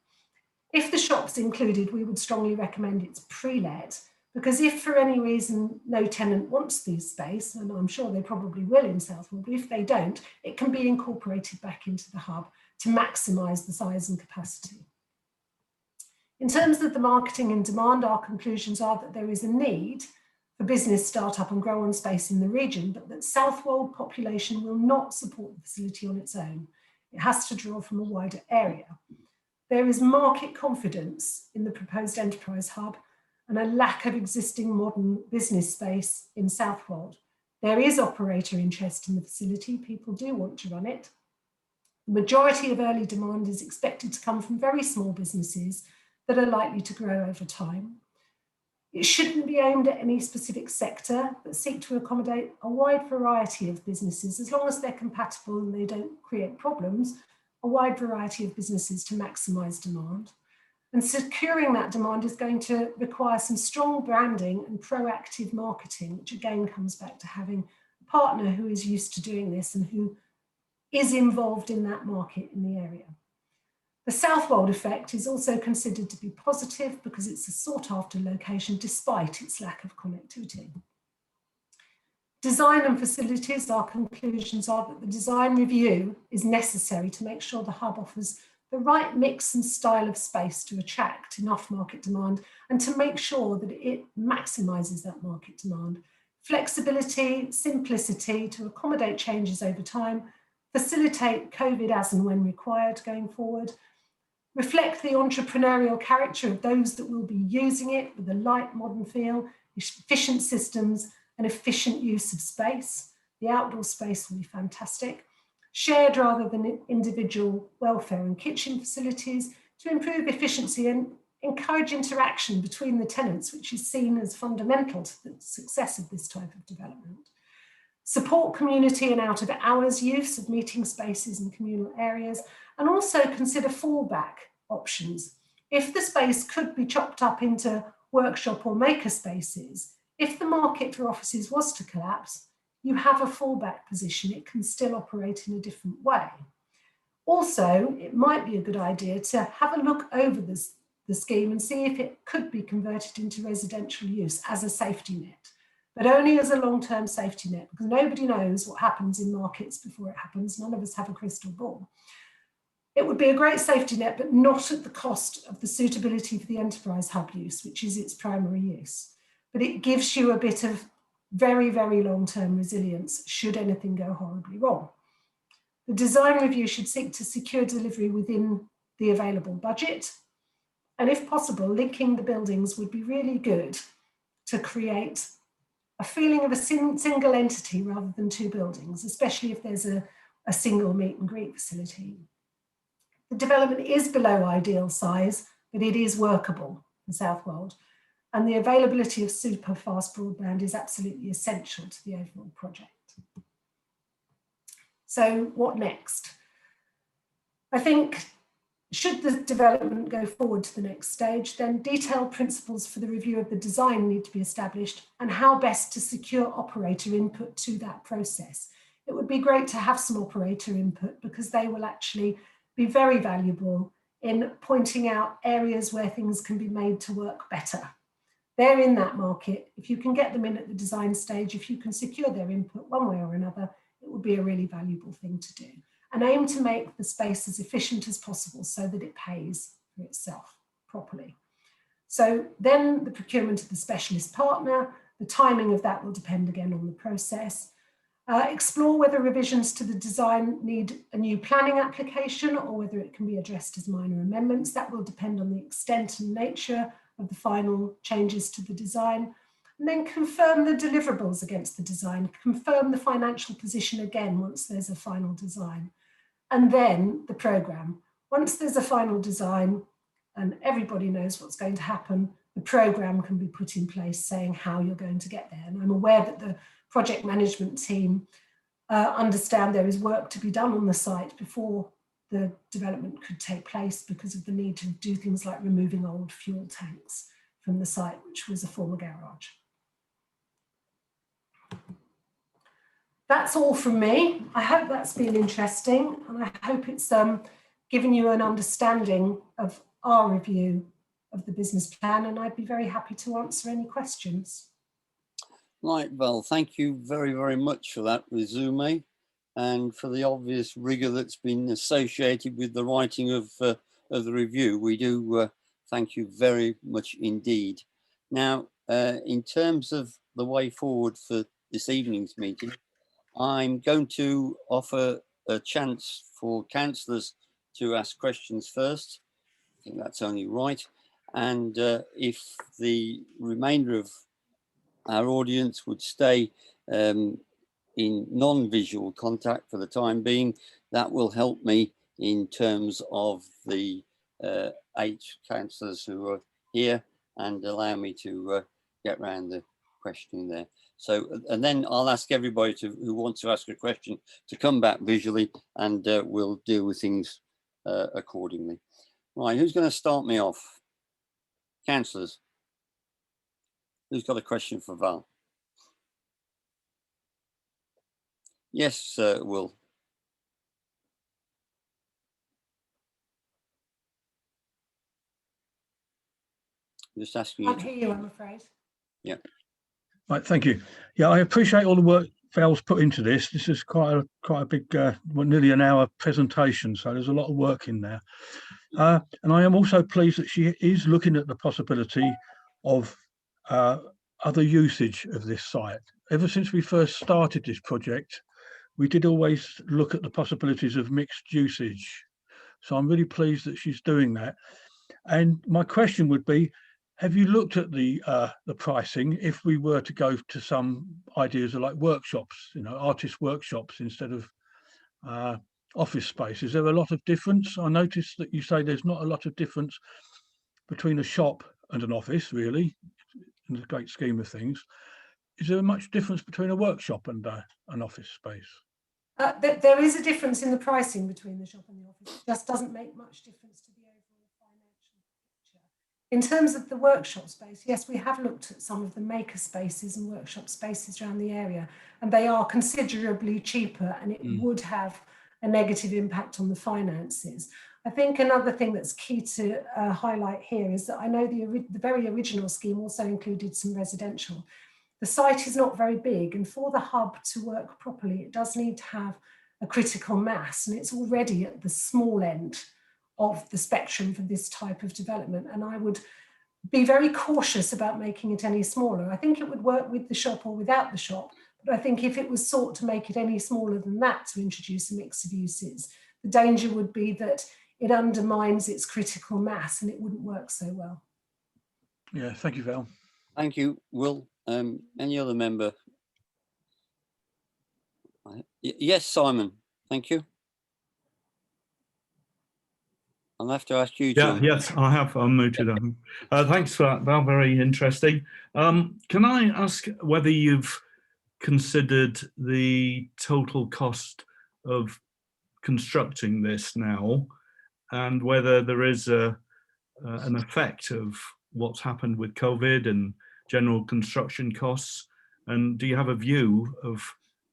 If the shop's included, we would strongly recommend it's pre-let, because if for any reason no tenant wants the space, and I'm sure they probably will in Southwold, but if they don't, it can be incorporated back into the hub to maximise the size and capacity. In terms of the marketing and demand, our conclusions are that there is a need for business start-up and grow on space in the region, but that Southwold population will not support the facility on its own. It has to draw from a wider area. There is market confidence in the proposed enterprise hub and a lack of existing modern business space in Southwold. There is operator interest in the facility. People do want to run it. The majority of early demand is expected to come from very small businesses that are likely to grow over time. It shouldn't be aimed at any specific sector, but seek to accommodate a wide variety of businesses, as long as they're compatible and they don't create problems, a wide variety of businesses to maximise demand. And securing that demand is going to require some strong branding and proactive marketing, which again comes back to having a partner who is used to doing this and who is involved in that market in the area. The Southwold effect is also considered to be positive because it's a sought-after location despite its lack of connectivity. Design and facilities, our conclusions are that the design review is necessary to make sure the hub offers the right mix and style of space to attract enough market demand and to make sure that it maximises that market demand. Flexibility, simplicity to accommodate changes over time, facilitate COVID as and when required going forward, reflect the entrepreneurial character of those that will be using it with a light modern feel, efficient systems and efficient use of space. The outdoor space will be fantastic. Shared rather than individual welfare and kitchen facilities to improve efficiency and encourage interaction between the tenants, which is seen as fundamental to the success of this type of development. Support community and out of hours use of meeting spaces and communal areas, and also consider fallback options. If the space could be chopped up into workshop or maker spaces, if the market for offices was to collapse, you have a fallback position. It can still operate in a different way. Also, it might be a good idea to have a look over the scheme and see if it could be converted into residential use as a safety net, but only as a long-term safety net, because nobody knows what happens in markets before it happens. None of us have a crystal ball. It would be a great safety net, but not at the cost of the suitability for the enterprise hub use, which is its primary use. But it gives you a bit of very, very long-term resilience should anything go horribly wrong. The design review should seek to secure delivery within the available budget. And if possible, linking the buildings would be really good to create a feeling of a single entity rather than two buildings, especially if there's a single meet and greet facility. The development is below ideal size, but it is workable in Southwold. And the availability of super fast broadband is absolutely essential to the overall project. So what next? I think should the development go forward to the next stage, then detailed principles for the review of the design need to be established and how best to secure operator input to that process. It would be great to have some operator input because they will actually be very valuable in pointing out areas where things can be made to work better. They're in that market. If you can get them in at the design stage, if you can secure their input one way or another, it would be a really valuable thing to do. And aim to make the space as efficient as possible so that it pays for itself properly. So then the procurement of the specialist partner, the timing of that will depend again on the process. Explore whether revisions to the design need a new planning application or whether it can be addressed as minor amendments. That will depend on the extent and nature of the final changes to the design. And then confirm the deliverables against the design, confirm the financial position again once there's a final design. And then the programme. Once there's a final design and everybody knows what's going to happen, the programme can be put in place saying how you're going to get there. And I'm aware that the project management team understand there is work to be done on the site before the development could take place because of the need to do things like removing old fuel tanks from the site, which was a former garage. That's all from me. I hope that's been interesting and I hope it's given you an understanding of our review of the business plan, and I'd be very happy to answer any questions. Right, well, thank you very, very much for that resume and for the obvious rigour that's been associated with the writing of the review. We do thank you very much indeed. Now, in terms of the way forward for this evening's meeting, I'm going to offer a chance for councillors to ask questions first. I think that's only right. And if the remainder of our audience would stay in non-visual contact for the time being, that will help me in terms of the 8 councillors who are here and allow me to get round the questioning there. So, and then I'll ask everybody who wants to ask a question to come back visually, and we'll deal with things accordingly. Right, who's going to start me off? Councillors. Who's got a question for Val? Yes, Will. Just asking you. Can't hear you, I'm afraid. Yeah. Right, thank you. Yeah, I appreciate all the work Val's put into this. This is quite a big, nearly an hour presentation, so there's a lot of work in there. And I am also pleased that she is looking at the possibility of other usage of this site. Ever since we first started this project, we did always look at the possibilities of mixed usage. So I'm really pleased that she's doing that. And my question would be, have you looked at the pricing if we were to go to some ideas of like workshops, you know, artist workshops instead of office space? Is there a lot of difference? I noticed that you say there's not a lot of difference between a shop and an office, really, in the great scheme of things. Is there much difference between a workshop and an office space? There is a difference in the pricing between the shop and the office. It just doesn't make much difference to the overall financial picture. In terms of the workshop space, yes, we have looked at some of the maker spaces and workshop spaces around the area, and they are considerably cheaper, and it would have a negative impact on the finances. I think another thing that's key to highlight here is that I know the very original scheme also included some residential. The site is not very big, and for the hub to work properly, it does need to have a critical mass, and it's already at the small end of the spectrum for this type of development. And I would be very cautious about making it any smaller. I think it would work with the shop or without the shop, but I think if it was sought to make it any smaller than that to introduce a mix of uses, the danger would be that it undermines its critical mass and it wouldn't work so well. Yeah, thank you, Val. Thank you, Will. Any other member? Yes, Simon. Thank you. I'll have to ask you, John. Yeah, yes, I have unmuted. Thanks for that, Val. Very interesting. Can I ask whether you've considered the total cost of constructing this now, and whether there is an effect of what's happened with COVID and general construction costs? And do you have a view of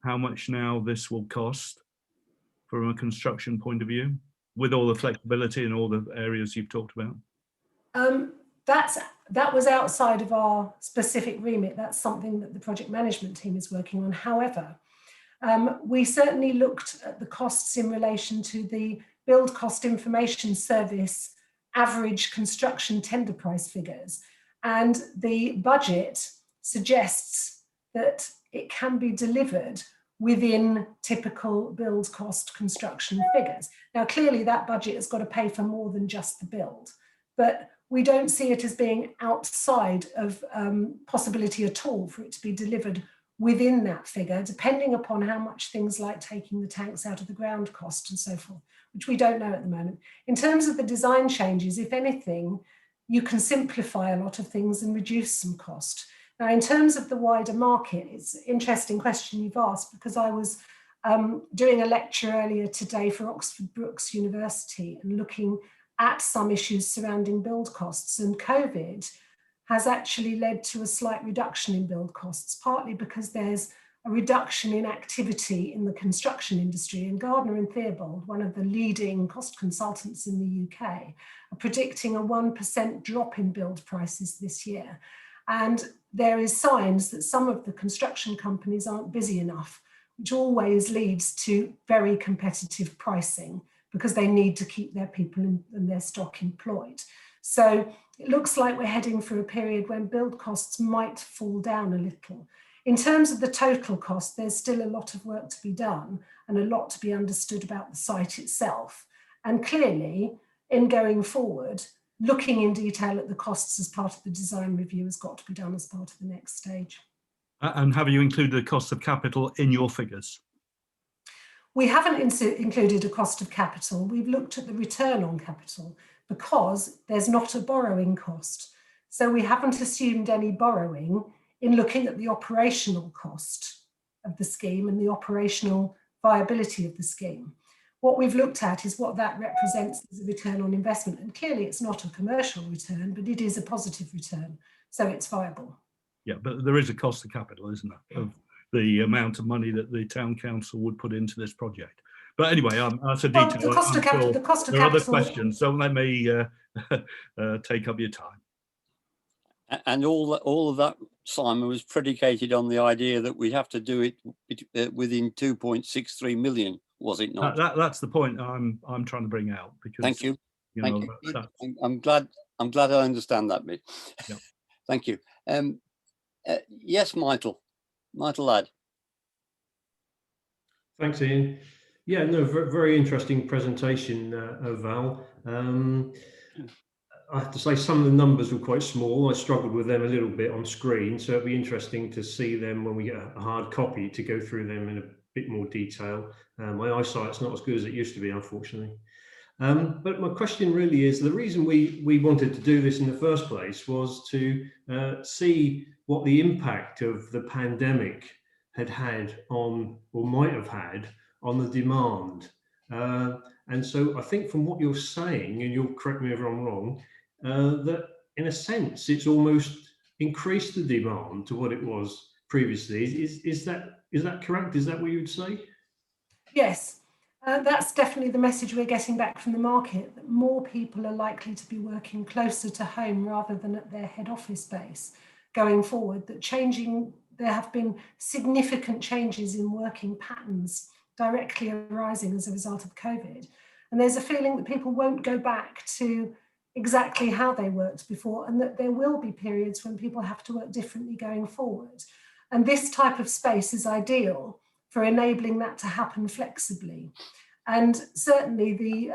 how much now this will cost from a construction point of view, with all the flexibility and all the areas you've talked about? That was outside of our specific remit. That's something that the project management team is working on. However, we certainly looked at the costs in relation to the Build Cost Information Service average construction tender price figures, and the budget suggests that it can be delivered within typical build cost construction figures. Now, clearly that budget has got to pay for more than just the build, but we don't see it as being outside of possibility at all for it to be delivered within that figure, depending upon how much things like taking the tanks out of the ground cost and so forth, which we don't know at the moment. In terms of the design changes, if anything, you can simplify a lot of things and reduce some cost. Now, in terms of the wider market, it's an interesting question you've asked, because I was doing a lecture earlier today for Oxford Brookes University and looking at some issues surrounding build costs, and COVID has actually led to a slight reduction in build costs, partly because there's a reduction in activity in the construction industry. And Gardner and Theobald, one of the leading cost consultants in the UK, are predicting a 1% drop in build prices this year. And there is signs that some of the construction companies aren't busy enough, which always leads to very competitive pricing because they need to keep their people and their stock employed. So it looks like we're heading for a period when build costs might fall down a little. In terms of the total cost, there's still a lot of work to be done and a lot to be understood about the site itself. And clearly, in going forward, looking in detail at the costs as part of the design review has got to be done as part of the next stage. And have you included the cost of capital in your figures? We haven't included a cost of capital. We've looked at the return on capital because there's not a borrowing cost. So we haven't assumed any borrowing in looking at the operational cost of the scheme and the operational viability of the scheme. What we've looked at is what that represents as a return on investment. And clearly it's not a commercial return, but it is a positive return. So it's viable. Yeah, but there is a cost of capital, isn't there, of the amount of money that the town council would put into this project. But anyway, that's a detail. Well, the cost of capital. The cost of there are capital. other questions, so let me take up your time. And all of that, Simon, was predicated on the idea that we have to do it within 2.63 million, was it not? That's the point I'm trying to bring out. Because thank you. Thank you. I'm glad I understand that bit. Yep. Thank you. Yes, Michael Ladd. Thanks, Ian. Yeah, no, very interesting presentation, Val. I have to say some of the numbers were quite small. I struggled with them a little bit on screen, so it'll be interesting to see them when we get a hard copy to go through them in a bit more detail. My eyesight's not as good as it used to be, unfortunately. But my question really is, the reason we wanted to do this in the first place was to see what the impact of the pandemic had on, or might have had, on the demand. And so I think from what you're saying, and you'll correct me if I'm wrong, that in a sense, it's almost increased the demand to what it was previously. Is that correct? Is that what you would say? Yes, that's definitely the message we're getting back from the market, that more people are likely to be working closer to home rather than at their head office base going forward, that there have been significant changes in working patterns directly arising as a result of COVID. And there's a feeling that people won't go back to exactly how they worked before, and that there will be periods when people have to work differently going forward. And this type of space is ideal for enabling that to happen flexibly. And certainly the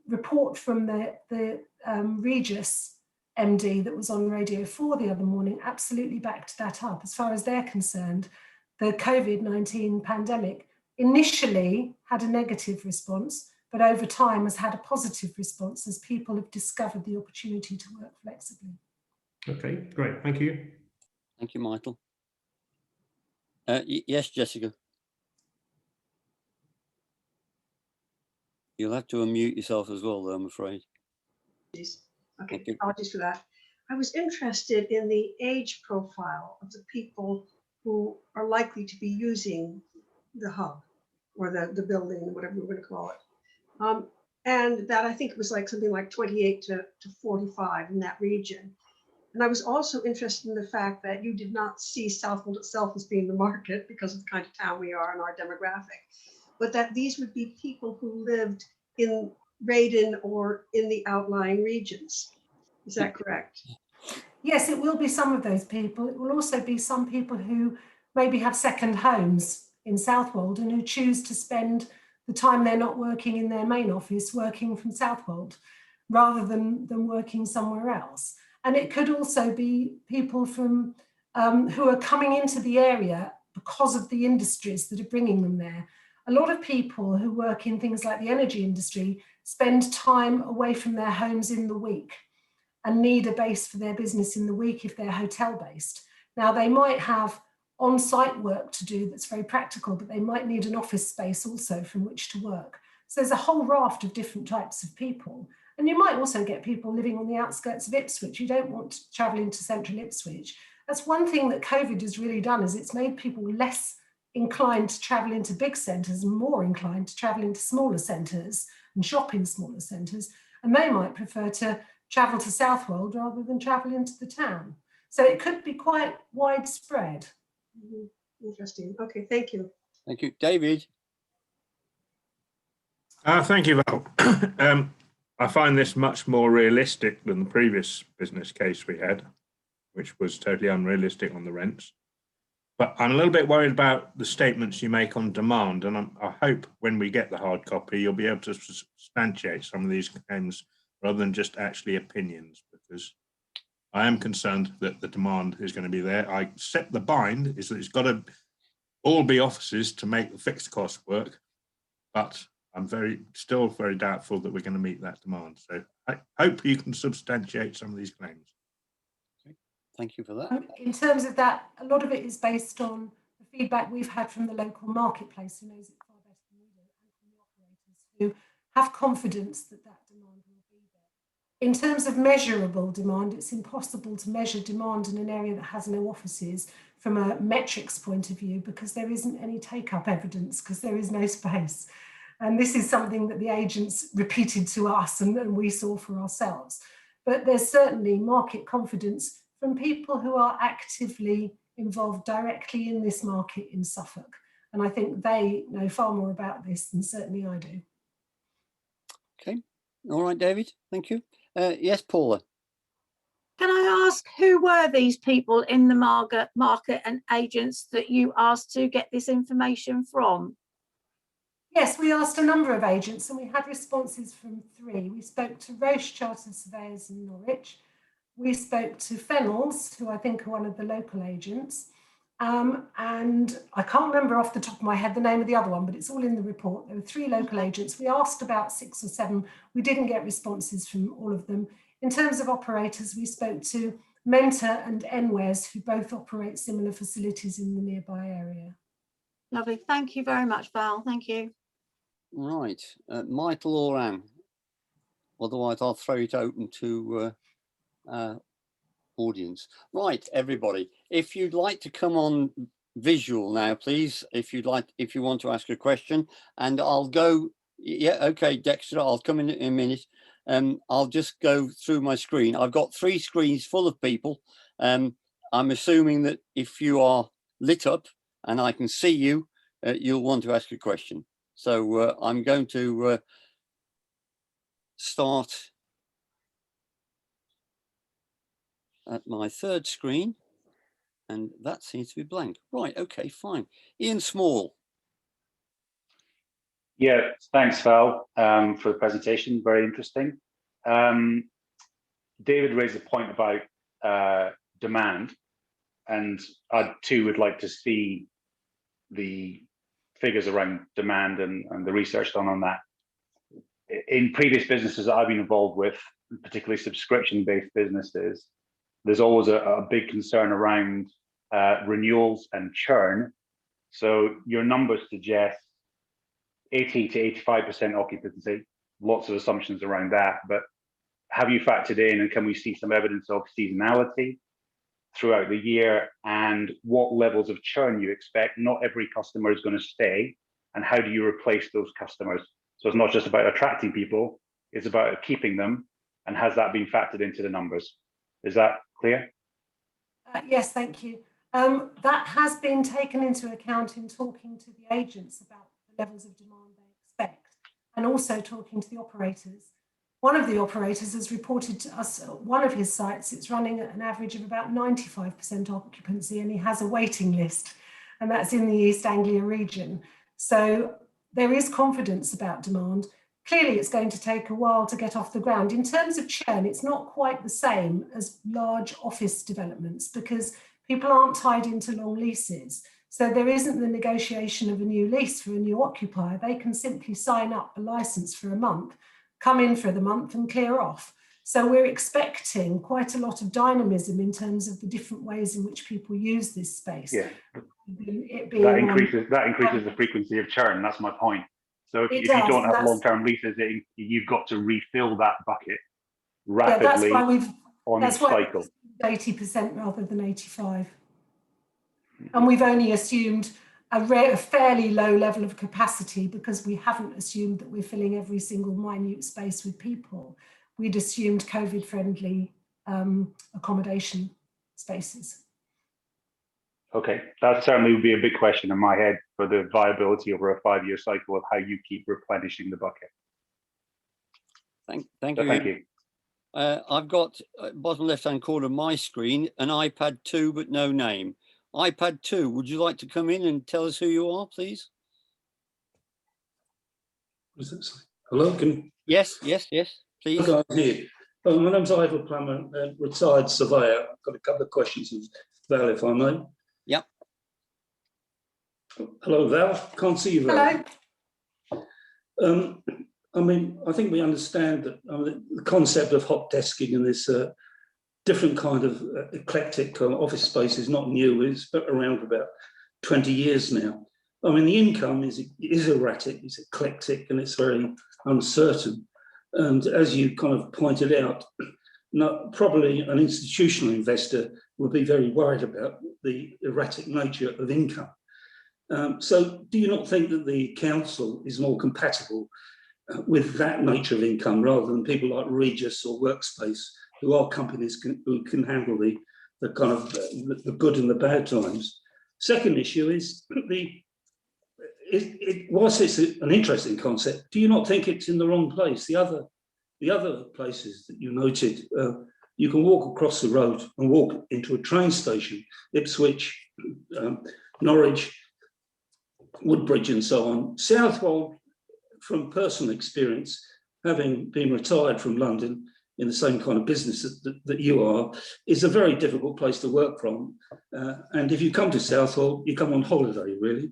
report from the Regis MD that was on Radio 4 the other morning absolutely backed that up. As far as they're concerned, the COVID-19 pandemic initially had a negative response, but over time has had a positive response as people have discovered the opportunity to work flexibly. Okay, great, thank you. Thank you, Michael. Yes, Jessica. You'll have to unmute yourself as well, though, I'm afraid. Okay, apologies for that. I was interested in the age profile of the people who are likely to be using the hub or the building, whatever we're going to call it. And that I think it was like something like 28 to 45 in that region. And I was also interested in the fact that you did not see Southwold itself as being the market because of the kind of town we are and our demographic, but that these would be people who lived in Raiden or in the outlying regions. Is that correct? Yes, it will be some of those people. It will also be some people who maybe have second homes in Southwold and who choose to spend the time they're not working in their main office working from Southwold rather than working somewhere else. And it could also be people from who are coming into the area because of the industries that are bringing them there. A lot of people who work in things like the energy industry spend time away from their homes in the week and need a base for their business in the week if they're hotel based. Now they might have on-site work to do that's very practical, but they might need an office space also from which to work. So there's a whole raft of different types of people. And you might also get people living on the outskirts of Ipswich. You don't want to travel into central Ipswich. That's one thing that COVID has really done, is it's made people less inclined to travel into big centres and more inclined to travel into smaller centres and shop in smaller centres, and they might prefer to travel to Southwold rather than travel into the town. So it could be quite widespread. Interesting. Okay, thank you. Thank you. David? Thank you, Val. I find this much more realistic than the previous business case we had, which was totally unrealistic on the rents. But I'm a little bit worried about the statements you make on demand, and I hope when we get the hard copy, you'll be able to substantiate some of these claims rather than just actually opinions, because I am concerned that the demand is going to be there. I accept the bind is that it's got to all be offices to make the fixed cost work, but I'm still very doubtful that we're going to meet that demand. So I hope you can substantiate some of these claims. Okay. Thank you for that. In terms of that, a lot of it is based on the feedback we've had from the local marketplace, who knows it far better than we do, and from the operators who have confidence that that demand will be there. In terms of measurable demand, it's impossible to measure demand in an area that has no offices from a metrics point of view, because there isn't any take-up evidence, because there is no space. And this is something that the agents repeated to us and we saw for ourselves. But there's certainly market confidence from people who are actively involved directly in this market in Suffolk. And I think they know far more about this than certainly I do. Okay. All right, David. Thank you. Yes, Paula. Can I ask, who were these people in the market and agents that you asked to get this information from? Yes, we asked a number of agents and we had responses from 3. We spoke to Roche Chartered Surveyors in Norwich. We spoke to Fennells, who I think are one of the local agents. And I can't remember off the top of my head the name of the other one, but it's all in the report. There were 3 local agents. We asked about 6 or 7. We didn't get responses from all of them. In terms of operators, we spoke to Mentor and Enwes, who both operate similar facilities in the nearby area. Lovely. Thank you very much, Val. Thank you. Right. Michael or Anne? Otherwise, I'll throw it open to audience. Right, everybody. If you'd like to come on visual now, please, if you want to ask a question, and I'll go. Yeah, okay, Dexter, I'll come in a minute. I'll just go through my screen. I've got 3 screens full of people. I'm assuming that if you are lit up and I can see you, you'll want to ask a question. So I'm going to start at my 3rd screen, and that seems to be blank. Right, okay, fine. Ian Small. Yeah, thanks, Val, for the presentation. Very interesting. David raised a point about demand, and I too would like to see the figures around demand and the research done on that. In previous businesses that I've been involved with, particularly subscription-based businesses, there's always a big concern around renewals and churn. So your numbers suggest 80 to 85% occupancy, lots of assumptions around that, but have you factored in, and can we see some evidence of seasonality throughout the year, and what levels of churn you expect? Not every customer is going to stay, and how do you replace those customers? So it's not just about attracting people, it's about keeping them, and has that been factored into the numbers? Is that clear? Yes, thank you. That has been taken into account in talking to the agents about the levels of demand they expect, and also talking to the operators. One of the operators has reported to us at one of his sites, it's running at an average of about 95% occupancy, and he has a waiting list, and that's in the East Anglia region. So there is confidence about demand. Clearly, it's going to take a while to get off the ground. In terms of churn, it's not quite the same as large office developments because people aren't tied into long leases. So there isn't the negotiation of a new lease for a new occupier. They can simply sign up a license for a month, come in for the month and clear off. So we're expecting quite a lot of dynamism in terms of the different ways in which people use this space. Yeah, that increases the frequency of churn. That's my point. So if you don't have long-term leases, you've got to refill that bucket rapidly on each cycle. 80% rather than 85. And we've only assumed a fairly low level of capacity, because we haven't assumed that we're filling every single minute space with people. We'd assumed COVID-friendly accommodation spaces. Okay, that certainly would be a big question in my head for the viability over a 5-year cycle of how you keep replenishing the bucket. Thank So you. thank you. I've got bottom left-hand corner of my screen an iPad 2, but no name. iPad 2, would you like to come in and tell us who you are, please? What does that say? Hello, Yes, please. Okay, I'm here. Well, my name's Ivor Plummer, retired surveyor. I've got a couple of questions of Val, if I may. Yep. Hello, Val. Can't see you, Val. Hello. I mean, I think we understand that the concept of hot desking and this different kind of eclectic office space is not new. It's been around for about 20 years now. I mean, the income is erratic, it's eclectic, and it's very uncertain. And as you kind of pointed out, probably an institutional investor would be very worried about the erratic nature of income. So do you not think that the council is more compatible with that nature of income rather than people like Regis or Workspace, who are companies who can handle the kind of the good and the bad times? Second issue is whilst it's an interesting concept, do you not think it's in the wrong place? The other places that you noted, you can walk across the road and walk into a train station, Ipswich, Norwich, Woodbridge, and so on. Southwold, from personal experience, having been retired from London in the same kind of business that you are, is a very difficult place to work from. And if you come to Southwold, you come on holiday, really.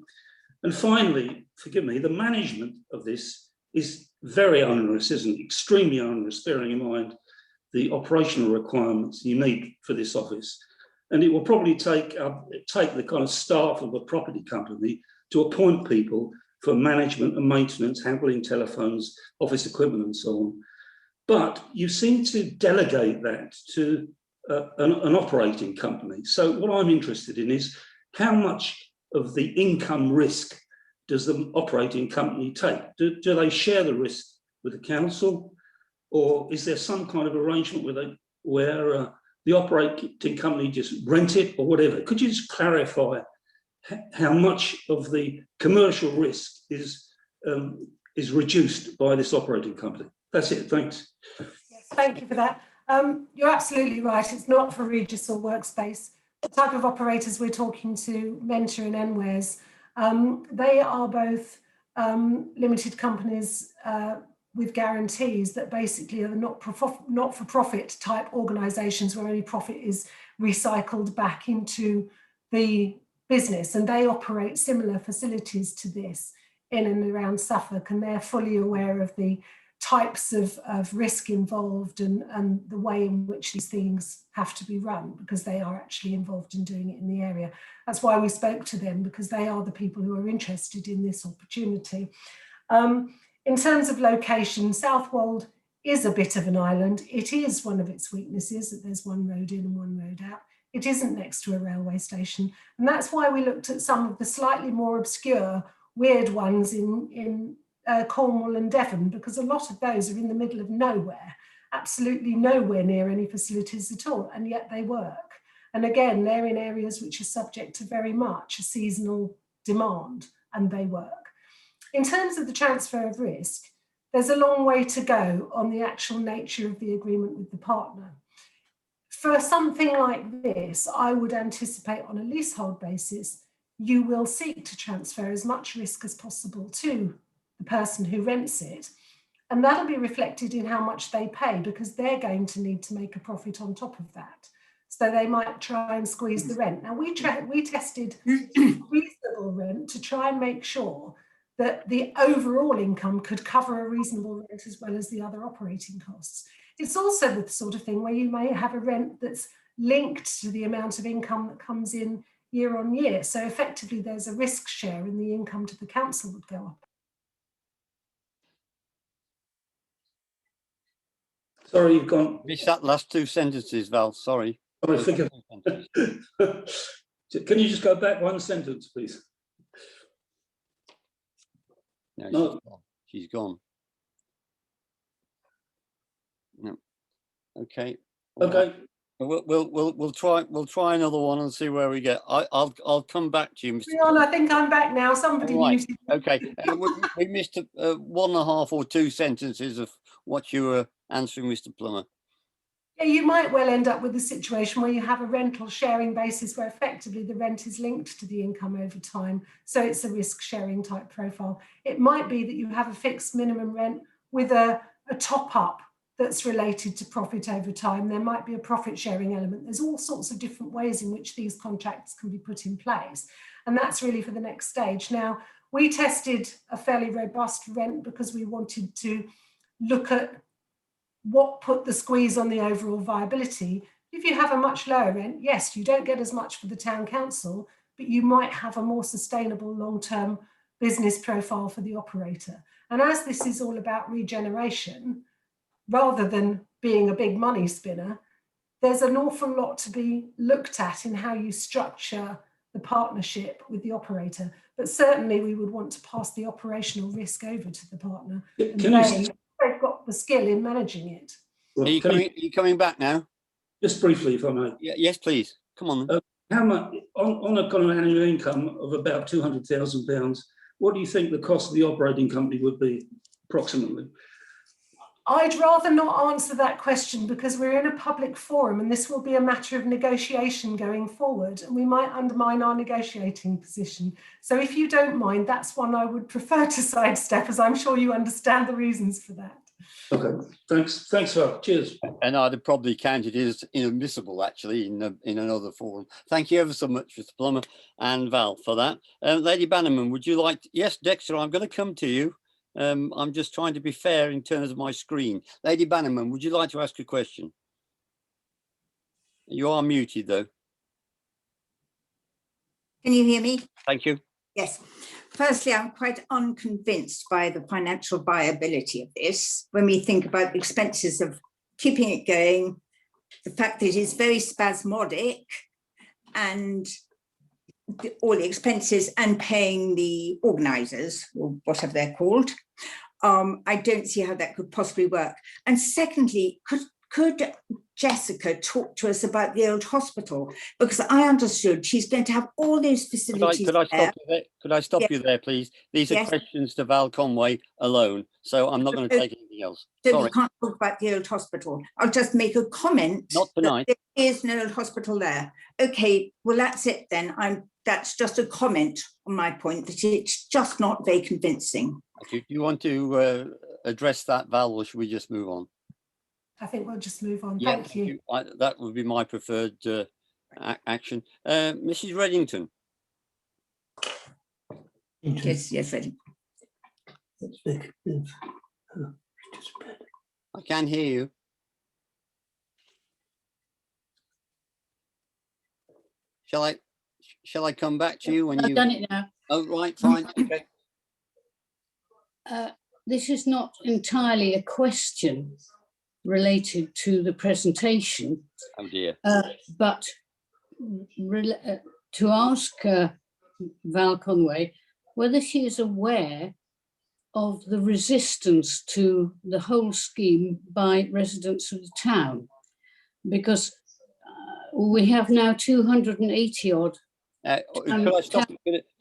And finally, forgive me, the management of this is very onerous, isn't it? Extremely onerous, bearing in mind the operational requirements you need for this office. And it will probably take the kind of staff of a property company to appoint people for management and maintenance, handling telephones, office equipment, and so on. But you seem to delegate that to an operating company. So what I'm interested in is how much of the income risk does the operating company take? Do they share the risk with the council, or is there some kind of arrangement where the operating company just rent it or whatever? Could you just clarify how much of the commercial risk is reduced by this operating company? That's it. Thanks. Yes, thank you for that. You're absolutely right. It's not for Regis or Workspace. The type of operators we're talking to, Mentor and NWERS, they are both limited companies with guarantees that basically are the not-for-profit type organisations where any profit is recycled back into the business, and they operate similar facilities to this in and around Suffolk, and they're fully aware of the types of risk involved and the way in which these things have to be run, because they are actually involved in doing it in the area. That's why we spoke to them, because they are the people who are interested in this opportunity. In terms of location, Southwold is a bit of an island. It is one of its weaknesses that there's one road in and one road out. It isn't next to a railway station. And that's why we looked at some of the slightly more obscure, weird ones in Cornwall and Devon, because a lot of those are in the middle of nowhere, absolutely nowhere near any facilities at all, and yet they work. And again, they're in areas which are subject to very much a seasonal demand, and they work. In terms of the transfer of risk, there's a long way to go on the actual nature of the agreement with the partner. For something like this, I would anticipate on a leasehold basis, you will seek to transfer as much risk as possible to the person who rents it. And that'll be reflected in how much they pay, because they're going to need to make a profit on top of that. So they might try and squeeze the rent. Now, we tested reasonable rent to try and make sure that the overall income could cover a reasonable rent as well as the other operating costs. It's also the sort of thing where you may have a rent that's linked to the amount of income that comes in year on year. So effectively, there's a risk share and the income to the council would go up. Sorry, you've gone. Missed that last two sentences, Val. Sorry. Can you just go back one sentence, please? No, No. she's gone. No. Okay. All right. Okay. We'll try another one and see where we get. I'll come back to you, Mr. Leon, I think I'm back now. Somebody All right. muted. Okay. We missed 1.5 or 2 sentences of what you were answering, Mr. Plummer. Yeah, you might well end up with a situation where you have a rental sharing basis where effectively the rent is linked to the income over time. So it's a risk sharing type profile. It might be that you have a fixed minimum rent with a top up that's related to profit over time. There might be a profit sharing element. There's all sorts of different ways in which these contracts can be put in place. And that's really for the next stage. Now, we tested a fairly robust rent because we wanted to look at what put the squeeze on the overall viability. If you have a much lower rent, yes, you don't get as much for the town council, but you might have a more sustainable long-term business profile for the operator. And as this is all about regeneration, rather than being a big money spinner, there's an awful lot to be looked at in how you structure the partnership with the operator. But certainly we would want to pass the operational risk over to the partner. And they've got the skill in managing it. Are you coming back now? Just briefly, if I may. Yeah, yes, please. Come on. Then. How much on a kind of annual income of about £200,000? What do you think the cost of the operating company would be, approximately? I'd rather not answer that question because we're in a public forum and this will be a matter of negotiation going forward and we might undermine our negotiating position. So if you don't mind, that's one I would prefer to sidestep, as I'm sure you understand the reasons for that. Okay, thanks for that. Cheers. And I'd have probably counted it as inadmissible actually in another forum. Thank you ever so much, Mr. Plummer and Val, for that. Lady Bannerman, would you like yes, Dexter, I'm going to come to you. I'm just trying to be fair in terms of my screen. Lady Bannerman, would you like to ask a question? You are muted though. Can you hear me? Thank you. Yes. Firstly, I'm quite unconvinced by the financial viability of this. When we think about the expenses of keeping it going, the fact that it is very spasmodic and all the expenses and paying the organisers or whatever they're called, I don't see how that could possibly work. And secondly, could Jessica talk to us about the old hospital? Because I understood she's going to have all those facilities. Could I stop you there, please? These are questions to Val Conway alone, so I'm not going to take anything else. So we can't talk about the old hospital. I'll just make a comment. Not tonight. There is no old hospital there. Okay, well that's it then. That's just a comment on my point that it's just not very convincing. Do you want to address that, Val, or should we just move on? I think we'll just move on. Yeah, Thank you. That would be my preferred action. Mrs. Reddington. Yes, Reddington. I can hear you. Shall I come back to you when I've done it now. Oh, right, fine. Okay. This is not entirely a question related to the presentation. Oh dear. But to ask Val Conway whether she is aware of the resistance to the whole scheme by residents of the town, because we have now 280 odd. Could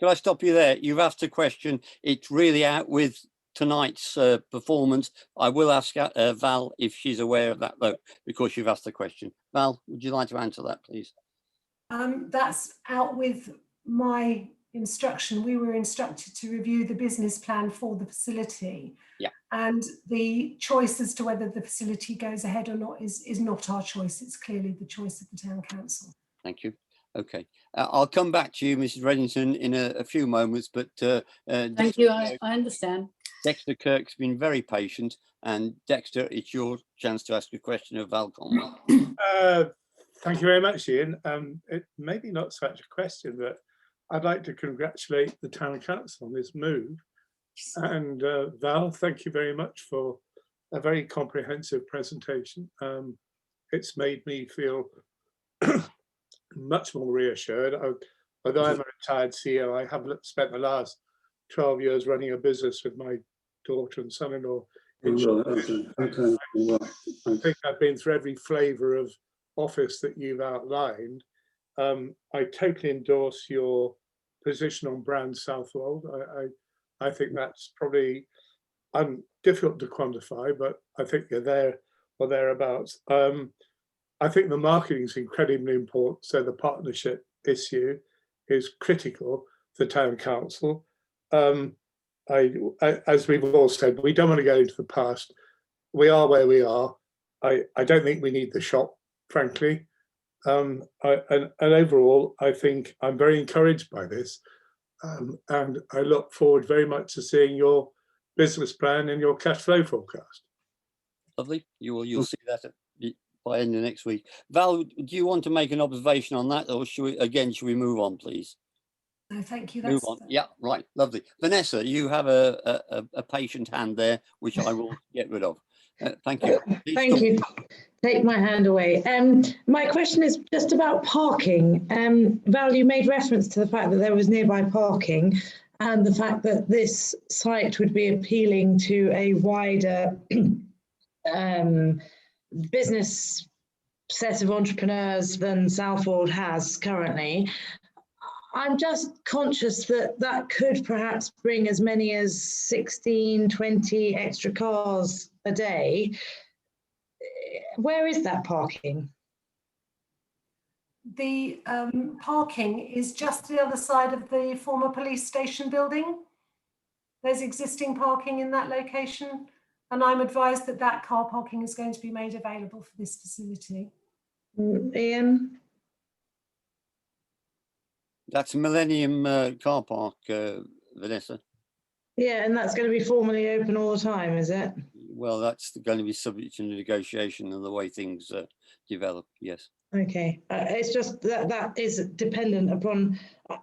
I stop you there? You've asked a question. It's really out with tonight's performance. I will ask Val if she's aware of that though, because you've asked the question. Val, would you like to answer that, please? That's out with my instruction. We were instructed to review the business plan for the facility. Yeah. And the choice as to whether the facility goes ahead or not is not our choice. It's clearly the choice of the town council. Thank you. Okay. I'll come back to you, Mrs. Reddington, in a few moments, but thank you. I understand. Dexter Kirk's been very patient, and Dexter, it's your chance to ask a question of Val Conway. Thank you very much, Ian. It may be not such a question, but I'd like to congratulate the town council on this move. And Val, thank you very much for a very comprehensive presentation. It's made me feel much more reassured. Although I'm a retired CEO, I have spent the last 12 years running a business with my daughter and son-in-law. Okay. I think I've been through every flavour of office that you've outlined. I totally endorse your position on brand Southwold. I think that's probably difficult to quantify, but I think you're there or thereabouts. I think the marketing is incredibly important. So the partnership issue is critical for town council. As we've all said, we don't want to go into the past. We are where we are. I don't think we need the shop, frankly. And overall, I think I'm very encouraged by this. And I look forward very much to seeing your business plan and your cash flow forecast. Lovely. You'll see that by end of next week. Val, do you want to make an observation on that, or should we move on, please? No, thank you. Move on. Yeah, right. Lovely. Vanessa, you have a patient hand there, which I will get rid of. Thank you. Thank you. Take my hand away. My question is just about parking. Val, you made reference to the fact that there was nearby parking and the fact that this site would be appealing to a wider business set of entrepreneurs than Southwold has currently. I'm just conscious that that could perhaps bring as many as 16, 20 extra cars a day. Where is that parking? The parking is just the other side of the former police station building. There's existing parking in that location, and I'm advised that that car parking is going to be made available for this facility. Ian? That's Millennium Car Park, Vanessa. Yeah, and that's going to be formally open all the time, is it? Well, that's going to be subject to negotiation and the way things develop, yes. Okay, it's just that is dependent upon,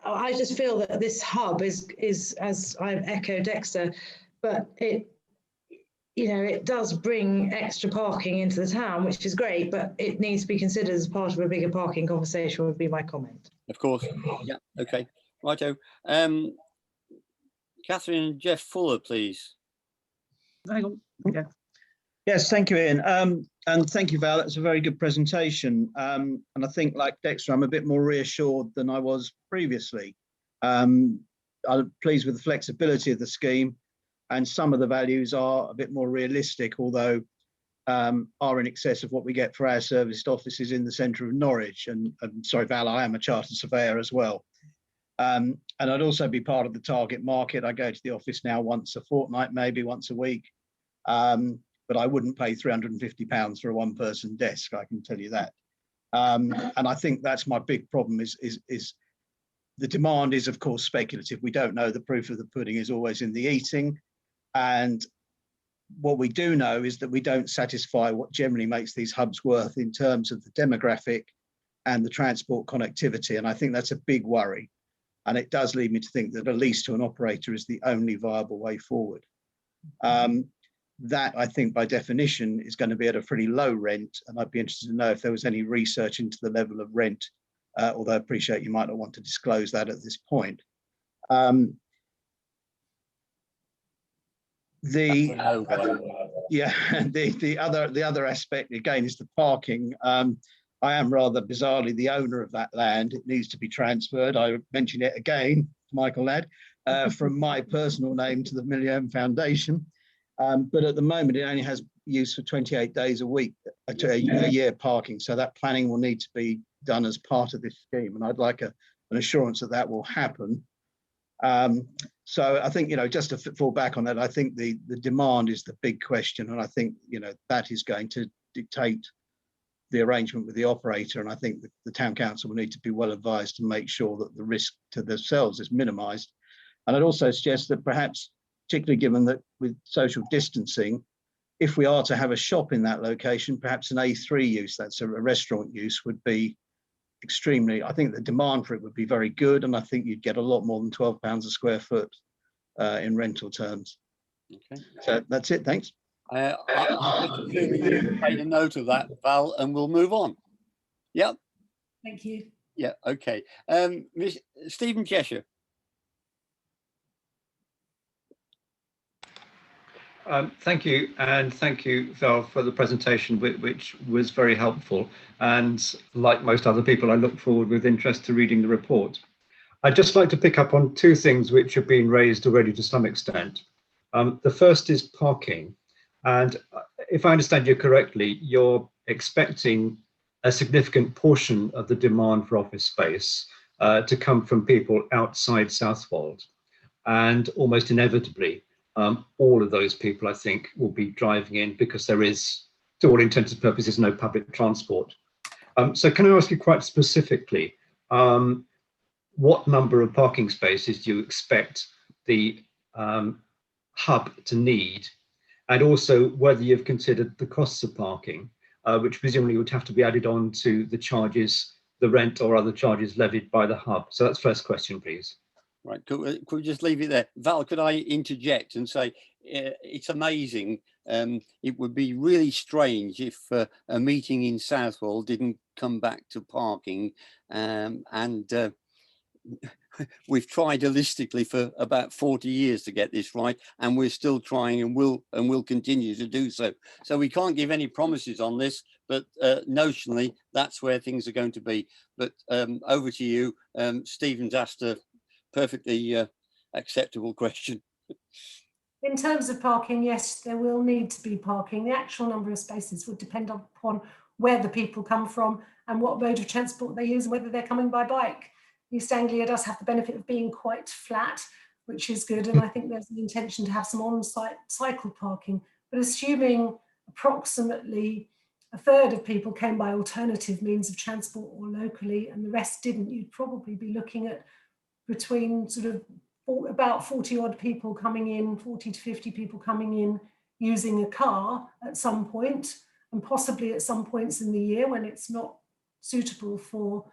I just feel that this hub is as I've echoed Dexter, but it does bring extra parking into the town, which is great, but it needs to be considered as part of a bigger parking conversation would be my comment. Of course, yeah, okay, righto. Catherine and Jeff Fuller, please. Hang on, okay. Yes, thank you, Ian. And thank you, Val. That's a very good presentation. And I think, like Dexter, I'm a bit more reassured than I was previously. I'm pleased with the flexibility of the scheme, and some of the values are a bit more realistic, although are in excess of what we get for our serviced offices in the centre of Norwich. And sorry, Val, I am a chartered surveyor as well. And I'd also be part of the target market. I go to the office now once a fortnight, maybe once a week. But I wouldn't pay £350 for a one-person desk, I can tell you that. And I think that's my big problem is the demand is, of course, speculative. We don't know. The proof of the pudding is always in the eating. And what we do know is that we don't satisfy what generally makes these hubs worth in terms of the demographic and the transport connectivity. And I think that's a big worry. And it does lead me to think that a lease to an operator is the only viable way forward. That, I think, by definition, is going to be at a pretty low rent. And I'd be interested to know if there was any research into the level of rent, although I appreciate you might not want to disclose that at this point. The other aspect, again, is the parking. I am rather bizarrely the owner of that land. It needs to be transferred. I mention it again, Michael Ladd, from my personal name to the Millennium Foundation. But at the moment, it only has use for 28 days a week, a year parking. So that planning will need to be done as part of this scheme. And I'd like an assurance that that will happen. So I think, just to fall back on that, I think the demand is the big question. And I think, that is going to dictate the arrangement with the operator. And I think the town council will need to be well advised to make sure that the risk to themselves is minimized. And I'd also suggest that perhaps, particularly given that with social distancing, if we are to have a shop in that location, perhaps an A3 use, that's a restaurant use, would be extremely, I think the demand for it would be very good. And I think you'd get a lot more than £12 a square foot in rental terms. Okay. So that's it, thanks. I'm just assuming you made a note of that, Val, and we'll move on. Yep. Thank you. Yeah, okay. Stephen Cheshire. Thank you, and thank you, Val, for the presentation, which was very helpful. And like most other people, I look forward with interest to reading the report. I'd just like to pick up on two things which have been raised already to some extent. The first is parking. And if I understand you correctly, you're expecting a significant portion of the demand for office space to come from people outside Southwold. And almost inevitably, all of those people, I think, will be driving in because there is, to all intents and purposes, no public transport. So can I ask you quite specifically, what number of parking spaces do you expect the hub to need? And also whether you've considered the costs of parking, which presumably would have to be added on to the charges, the rent or other charges levied by the hub. So that's first question, please. Right, could we just leave it there? Val, could I interject and say it's amazing. It would be really strange if a meeting in Southwold didn't come back to parking, and we've tried holistically for about 40 years to get this right, and we're still trying and will continue to do so. So we can't give any promises on this, but notionally that's where things are going to be. But over to you. Stephen's asked a perfectly acceptable question. In terms of parking, yes, there will need to be parking. The actual number of spaces would depend upon where the people come from and what mode of transport they use and whether they're coming by bike. East Anglia does have the benefit of being quite flat, which is good, and I think there's an intention to have some on-site cycle parking. But assuming approximately a third of people came by alternative means of transport or locally and the rest didn't, you'd probably be looking at between sort of about 40 odd people coming in, 40 to 50 people coming in using a car at some point, and possibly at some points in the year when it's not suitable for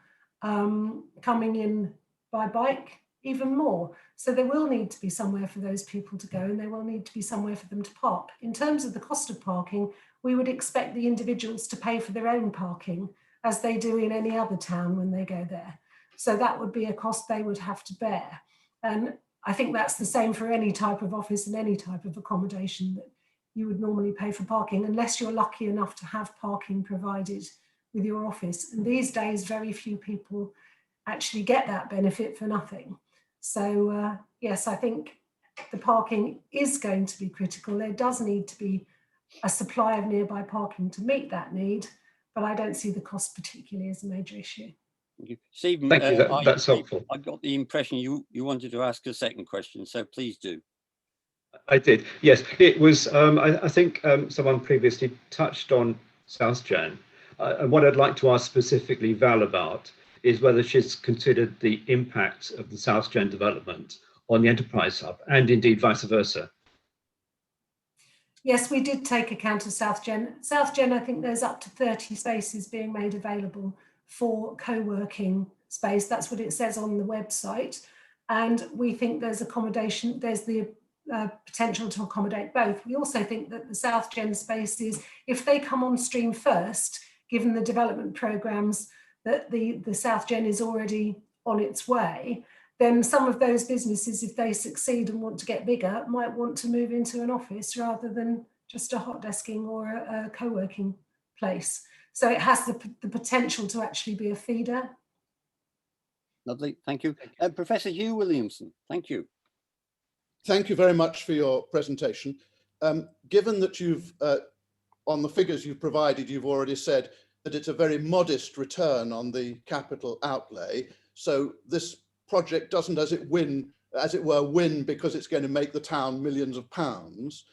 coming in by bike, even more. So there will need to be somewhere for those people to go, and there will need to be somewhere for them to park. In terms of the cost of parking, we would expect the individuals to pay for their own parking as they do in any other town when they go there. So that would be a cost they would have to bear. And I think that's the same for any type of office and any type of accommodation, that you would normally pay for parking unless you're lucky enough to have parking provided with your office. And these days, very few people actually get that benefit for nothing. So yes, I think the parking is going to be critical. There does need to be a supply of nearby parking to meet that need, but I don't see the cost particularly as a major issue. Thank you. Stephen, Thank you, that's helpful. I got the impression you wanted to ask a second question, so please do. I did, yes. It was, I think someone previously touched on South Gen. And what I'd like to ask specifically Val about is whether she's considered the impact of the South Gen development on the enterprise hub, and indeed vice versa. Yes, we did take account of South Gen. South Gen, I think there's up to 30 spaces being made available for co-working space. That's what it says on the website. And we think there's accommodation, there's the potential to accommodate both. We also think that the South Gen spaces, if they come on stream first, given the development programs that the South Gen is already on its way, then some of those businesses, if they succeed and want to get bigger, might want to move into an office rather than just a hot desking or a co-working place. So it has the potential to actually be a feeder. Lovely, thank you. Professor Hugh Williamson, thank you. Thank you very much for your presentation. Given that you've, on the figures you've provided, you've already said that it's a very modest return on the capital outlay. So this project doesn't, as it were, win because it's going to make the town millions of pounds.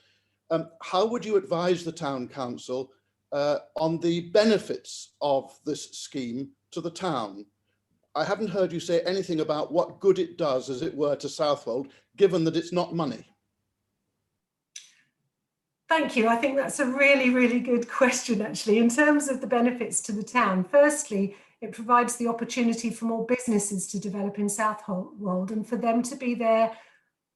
How would you advise the town council on the benefits of this scheme to the town? I haven't heard you say anything about what good it does, as it were, to Southwold, given that it's not money. Thank you. I think that's a really, really good question, actually. In terms of the benefits to the town, firstly, it provides the opportunity for more businesses to develop in Southwold and for them to be there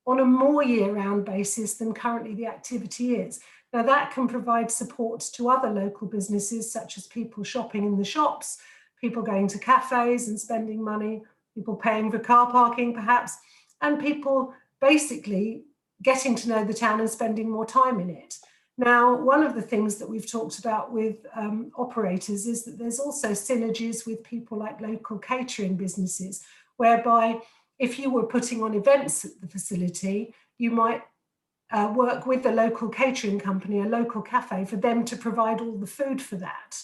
on a more year-round basis than currently the activity is. Now, that can provide support to other local businesses, such as people shopping in the shops, people going to cafes and spending money, people paying for car parking perhaps, and people basically getting to know the town and spending more time in it. Now, one of the things that we've talked about with operators is that there's also synergies with people like local catering businesses, whereby if you were putting on events at the facility, you might work with the local catering company, a local cafe, for them to provide all the food for that,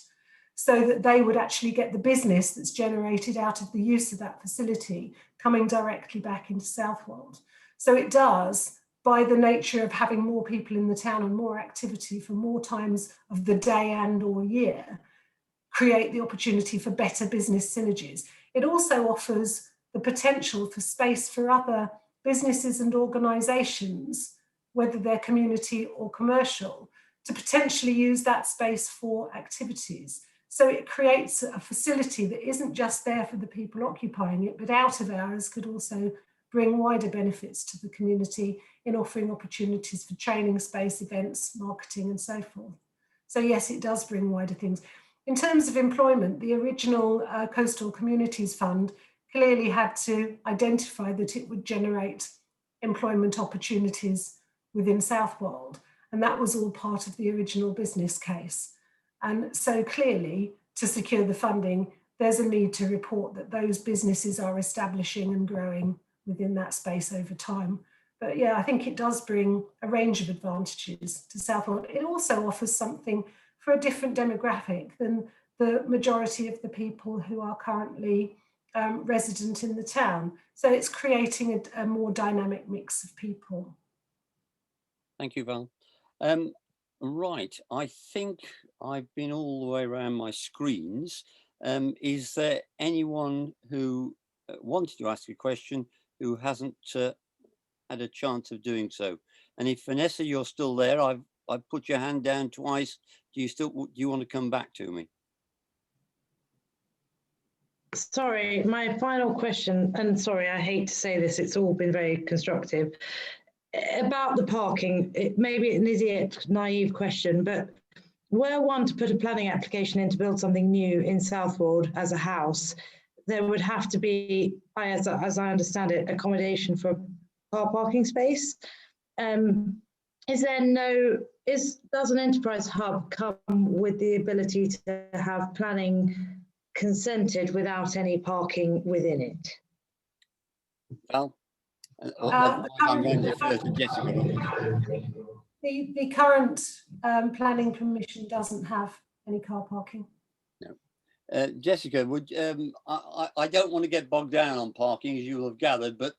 so that they would actually get the business that's generated out of the use of that facility coming directly back into Southwold. So it does, by the nature of having more people in the town and more activity for more times of the day and or year, create the opportunity for better business synergies. It also offers the potential for space for other businesses and organisations, whether they're community or commercial, to potentially use that space for activities. So it creates a facility that isn't just there for the people occupying it, but out of hours could also bring wider benefits to the community in offering opportunities for training space, events, marketing, and so forth. So yes, it does bring wider things. In terms of employment, the original Coastal Communities Fund clearly had to identify that it would generate employment opportunities within Southwold, and that was all part of the original business case. And so clearly, to secure the funding, there's a need to report that those businesses are establishing and growing within that space over time. But yeah, I think it does bring a range of advantages to Southwold. It also offers something for a different demographic than the majority of the people who are currently resident in the town. So it's creating a more dynamic mix of people. Thank you, Val. Right, I think I've been all the way around my screens. Is there anyone who wanted to ask a question who hasn't had a chance of doing so? And if Vanessa, you're still there, I've put your hand down twice. Do you want to come back to me? Sorry, my final question, and sorry, I hate to say this, it's all been very constructive. About the parking, it may be an idiot, naive question, but were one to put a planning application in to build something new in Southwold as a house, there would have to be, as I understand it, accommodation for car parking space. Does an enterprise hub come with the ability to have planning consented without any parking within it? Val? I'm going to defer to Jessica on this. The current planning permission doesn't have any car parking. No. Jessica, would I don't want to get bogged down on parking, as you will have gathered, but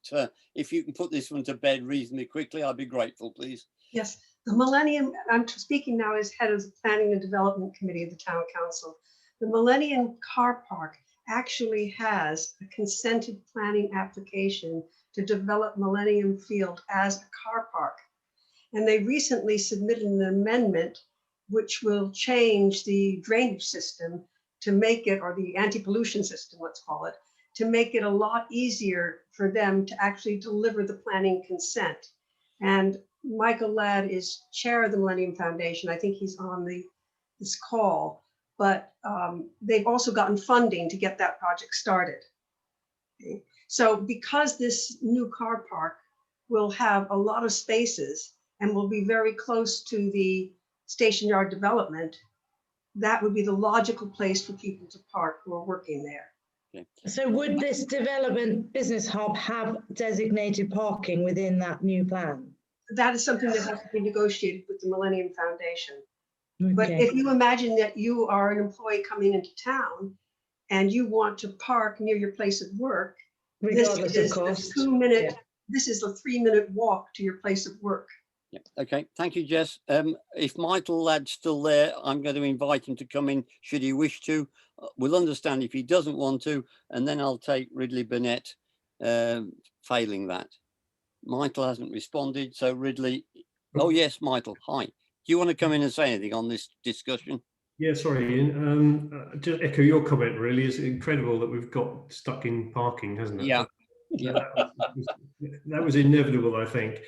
if you can put this one to bed reasonably quickly, I'd be grateful, please. Yes, the Millennium, I'm speaking now as head of the Planning and Development Committee of the Town Council. The Millennium Car Park actually has a consented planning application to develop Millennium Field as a car park. And they recently submitted an amendment which will change the drainage system to make it, or the anti-pollution system, let's call it, to make it a lot easier for them to actually deliver the planning consent. And Michael Ladd is chair of the Millennium Foundation. I think he's on this call, but they've also gotten funding to get that project started. Okay. So because this new car park will have a lot of spaces and will be very close to the station yard development, that would be the logical place for people to park who are working there. Okay. So would this development business hub have designated parking within that new plan? That is something that has to be negotiated with the Millennium Foundation. Okay. But if you imagine that you are an employee coming into town and you want to park near your place of work, regardless this of is cost. a 2-minute, this is a 3-minute walk to your place of work. Yeah. Okay, thank you, Jess. If Michael Ladd's still there, I'm going to invite him to come in should he wish to. We'll understand if he doesn't want to, and then I'll take Ridley Burnett failing that. Michael hasn't responded, so Ridley. Oh yes, Michael, hi. Do you want to come in and say anything on this discussion? Yeah, sorry, Ian. Just echo your comment, really. It's incredible that we've got stuck in parking, hasn't it? Yeah. Yeah. That was inevitable, I think.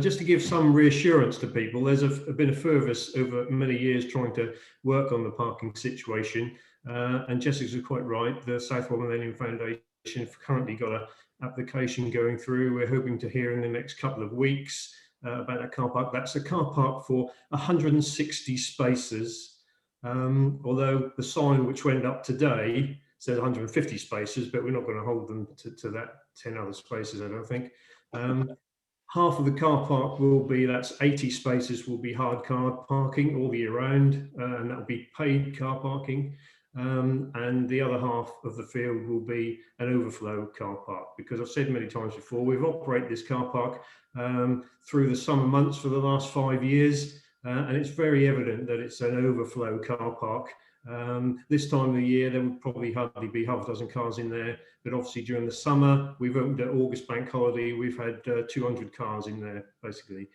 Just to give some reassurance to people, there's been a fervour over many years trying to work on the parking situation. And Jessica's quite right. The Southwold Millennium Foundation have currently got an application going through. We're hoping to hear in the next couple of weeks. about that car park. That's a car park for 160 spaces, although the sign which went up today says 150 spaces, but we're not going to hold them to that 10 other spaces, I don't think. Half of the car park will be, that's 80 spaces, will be hard car parking all year round, and that will be paid car parking. And the other half of the field will be an overflow car park, because I've said many times before, we've operated this car park through the summer months for the last 5 years, and it's very evident that it's an overflow car park. This time of the year, there would probably hardly be half a dozen cars in there, but obviously during the summer, we've opened at August Bank Holiday, we've had 200 cars in there, basically.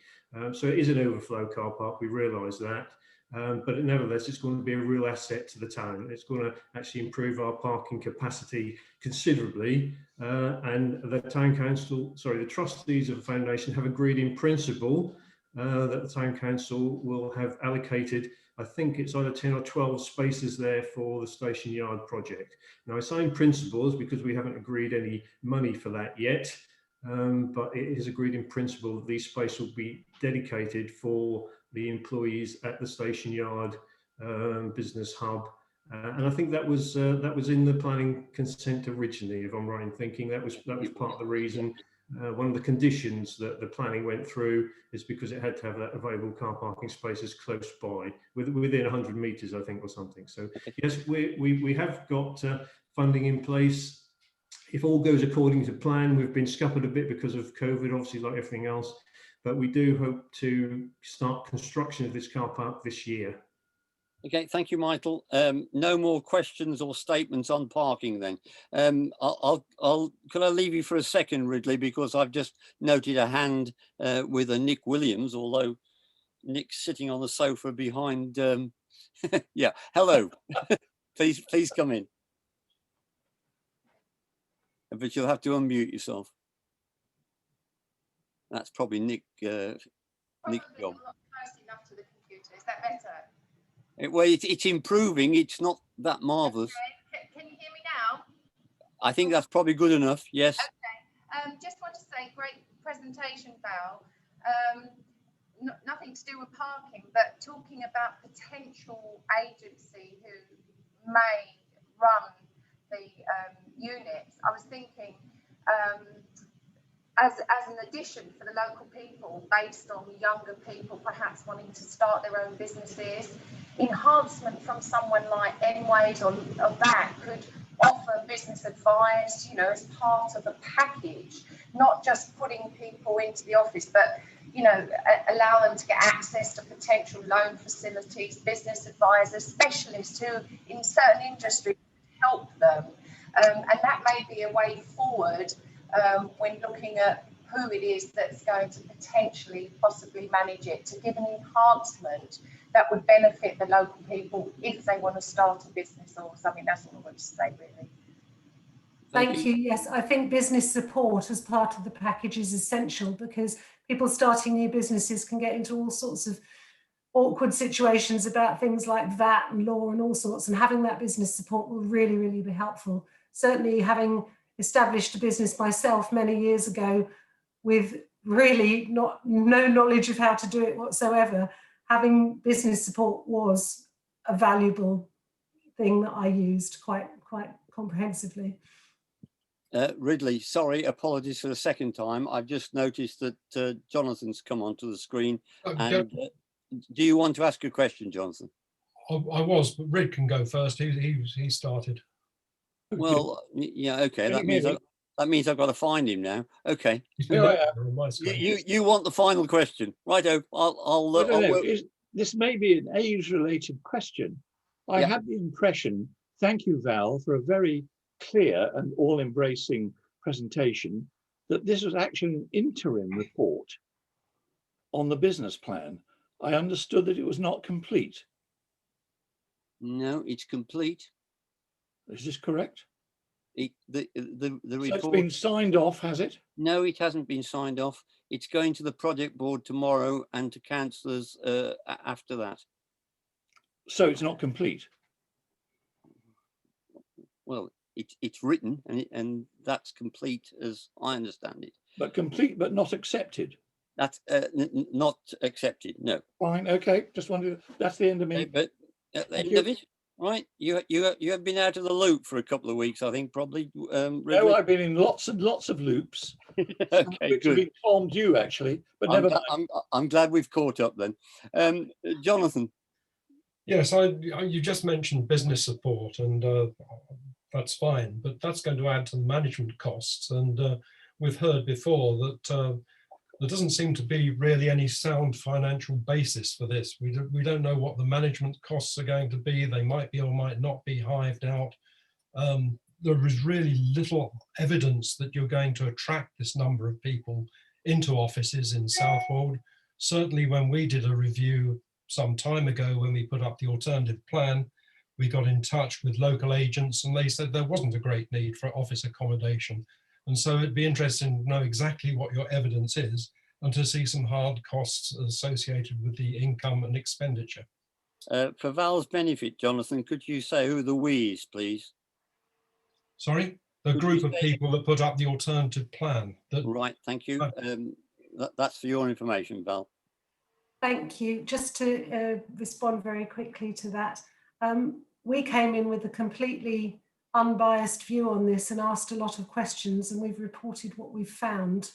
So it is an overflow car park, we realise that. But nevertheless, it's going to be a real asset to the town. It's going to actually improve our parking capacity considerably. And the town council, sorry, the trustees of the foundation have agreed in principle that the town council will have allocated, I think it's either 10 or 12 spaces there for the station yard project. Now I say in principles because we haven't agreed any money for that yet, but it is agreed in principle that these spaces will be dedicated for the employees at the station yard business hub. And I think that was in the planning consent originally, if I'm right in thinking. That was part of the reason. One of the conditions that the planning went through is because it had to have that available car parking spaces close by, within 100 metres, I think, or something. So yes, we have got funding in place. If all goes according to plan, we've been scuppered a bit because of COVID, obviously, like everything else, but we do hope to start construction of this car park this year. Okay, thank you, Michael. No more questions or statements on parking then. Could I leave you for a second, Ridley, because I've just noted a hand with a Nick Williams, although Nick's sitting on the sofa behind. Yeah, hello. please come in. But you'll have to unmute yourself. That's probably Nick's job. Close enough to the computer. Is that better? Well, it's improving. It's not that marvelous. Okay. Can you hear me now? I think that's probably good enough. Yes. Okay. Just want to say, great presentation, Val. Nothing to do with parking, but talking about potential agency who may run the units. I was thinking, as an addition for the local people, based on younger people perhaps wanting to start their own businesses, enhancement from someone like Enways or that could offer business advice, you know, as part of a package, not just putting people into the office, but, you know, allow them to get access to potential loan facilities, business advisors, specialists who in certain industries help them. And that may be a way forward when looking at who it is that's going to potentially possibly manage it, to give an enhancement that would benefit the local people if they want to start a business or something. That's all I want to say, really. Thank you. Yes, I think business support as part of the package is essential, because people starting new businesses can get into all sorts of awkward situations about things like VAT and law and all sorts, and having that business support will really, really be helpful. Certainly, having established a business myself many years ago with really no knowledge of how to do it whatsoever, having business support was a valuable thing that I used quite comprehensively. Ridley, sorry, apologies for the second time. I've just noticed that Jonathan's come onto the screen. And do you want to ask a question, Jonathan? I was, but Rid can go first. He started. Well, yeah, okay. That means I've got to find him now. Okay. You want the final question, right? This may be an age-related question. I have the impression. Thank you, Val, for a very clear and all-embracing presentation, that this was actually an interim report on the business plan. I understood that it was not complete. No, it's complete. Is this correct? The report. So it's been signed off, has it? No, it hasn't been signed off. It's going to the project board tomorrow and to councillors after that. So it's not complete? Well, it's written and that's complete as I understand it. But complete, but not accepted. That's not accepted. No. Fine. Okay. Just wondered. That's the end of me. Okay, but at the Thank end you. of it, right? You have been out of the loop for a couple of weeks, I think, probably. No, Ridley? I've been in lots and lots of loops. Okay, which have good. informed you actually, but never mind. I'm glad we've caught up then. Jonathan. Yes, you just mentioned business support, and that's fine, but that's going to add to the management costs. And we've heard before that there doesn't seem to be really any sound financial basis for this. We don't know what the management costs are going to be. They might be or might not be hived out. There is really little evidence that you're going to attract this number of people into offices in Southwold. Certainly when we did a review some time ago, when we put up the alternative plan, we got in touch with local agents and they said there wasn't a great need for office accommodation. And so it'd be interesting to know exactly what your evidence is and to see some hard costs associated with the income and expenditure. For Val's benefit, Jonathan, could you say who the we is, please? Sorry? The group of people that put up the alternative plan. Right, thank you. That's for your information, Val. Thank you. Just to respond very quickly to that, we came in with a completely unbiased view on this and asked a lot of questions, and we've reported what we've found.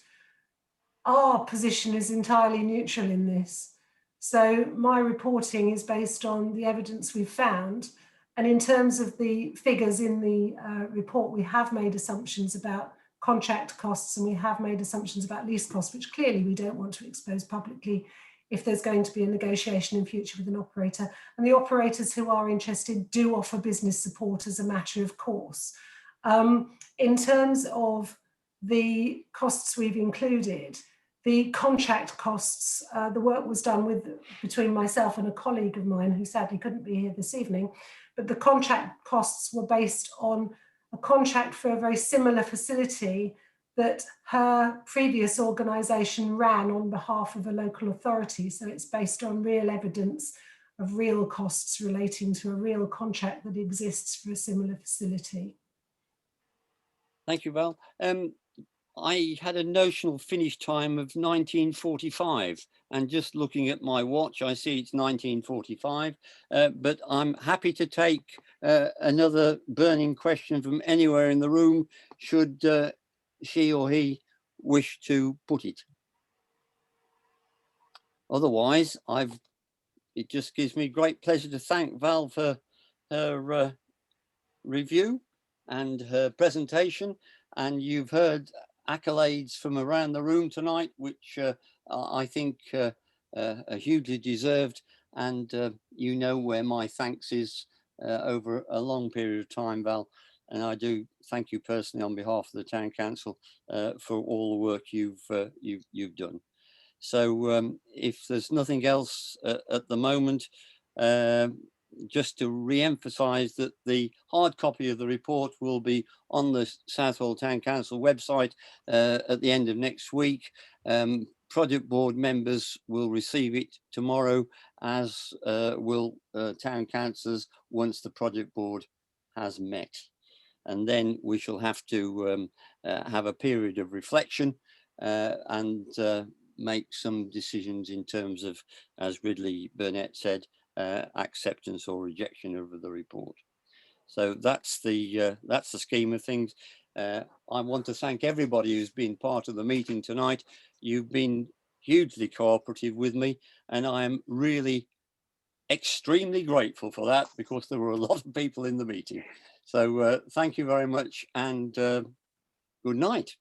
Our position is entirely neutral in this. So my reporting is based on the evidence we've found. And in terms of the figures in the report, we have made assumptions about contract costs and we have made assumptions about lease costs, which clearly we don't want to expose publicly if there's going to be a negotiation in future with an operator. And the operators who are interested do offer business support as a matter of course. In terms of the costs we've included, the contract costs, the work was done between myself and a colleague of mine who sadly couldn't be here this evening, but the contract costs were based on a contract for a very similar facility that her previous organisation ran on behalf of a local authority. So it's based on real evidence of real costs relating to a real contract that exists for a similar facility. Thank you, Val. I had a notional finish time of 1945, and just looking at my watch, I see it's 1945, but I'm happy to take another burning question from anywhere in the room, should she or he wish to put it. Otherwise, it just gives me great pleasure to thank Val for her review and her presentation, and you've heard accolades from around the room tonight, which I think are hugely deserved, and you know where my thanks is over a long period of time, Val, and I do thank you personally on behalf of the Town Council for all the work you've done. So if there's nothing else at the moment, just to re-emphasise that the hard copy of the report will be on the Southwold Town Council website at the end of next week. Project board members will receive it tomorrow, as will town councillors once the project board has met. And then we shall have to have a period of reflection and make some decisions in terms of, as Ridley Burnett said, acceptance or rejection of the report. So that's the scheme of things. I want to thank everybody who's been part of the meeting tonight. You've been hugely cooperative with me, and I am really extremely grateful for that, because there were a lot of people in the meeting. So thank you very much, and good night.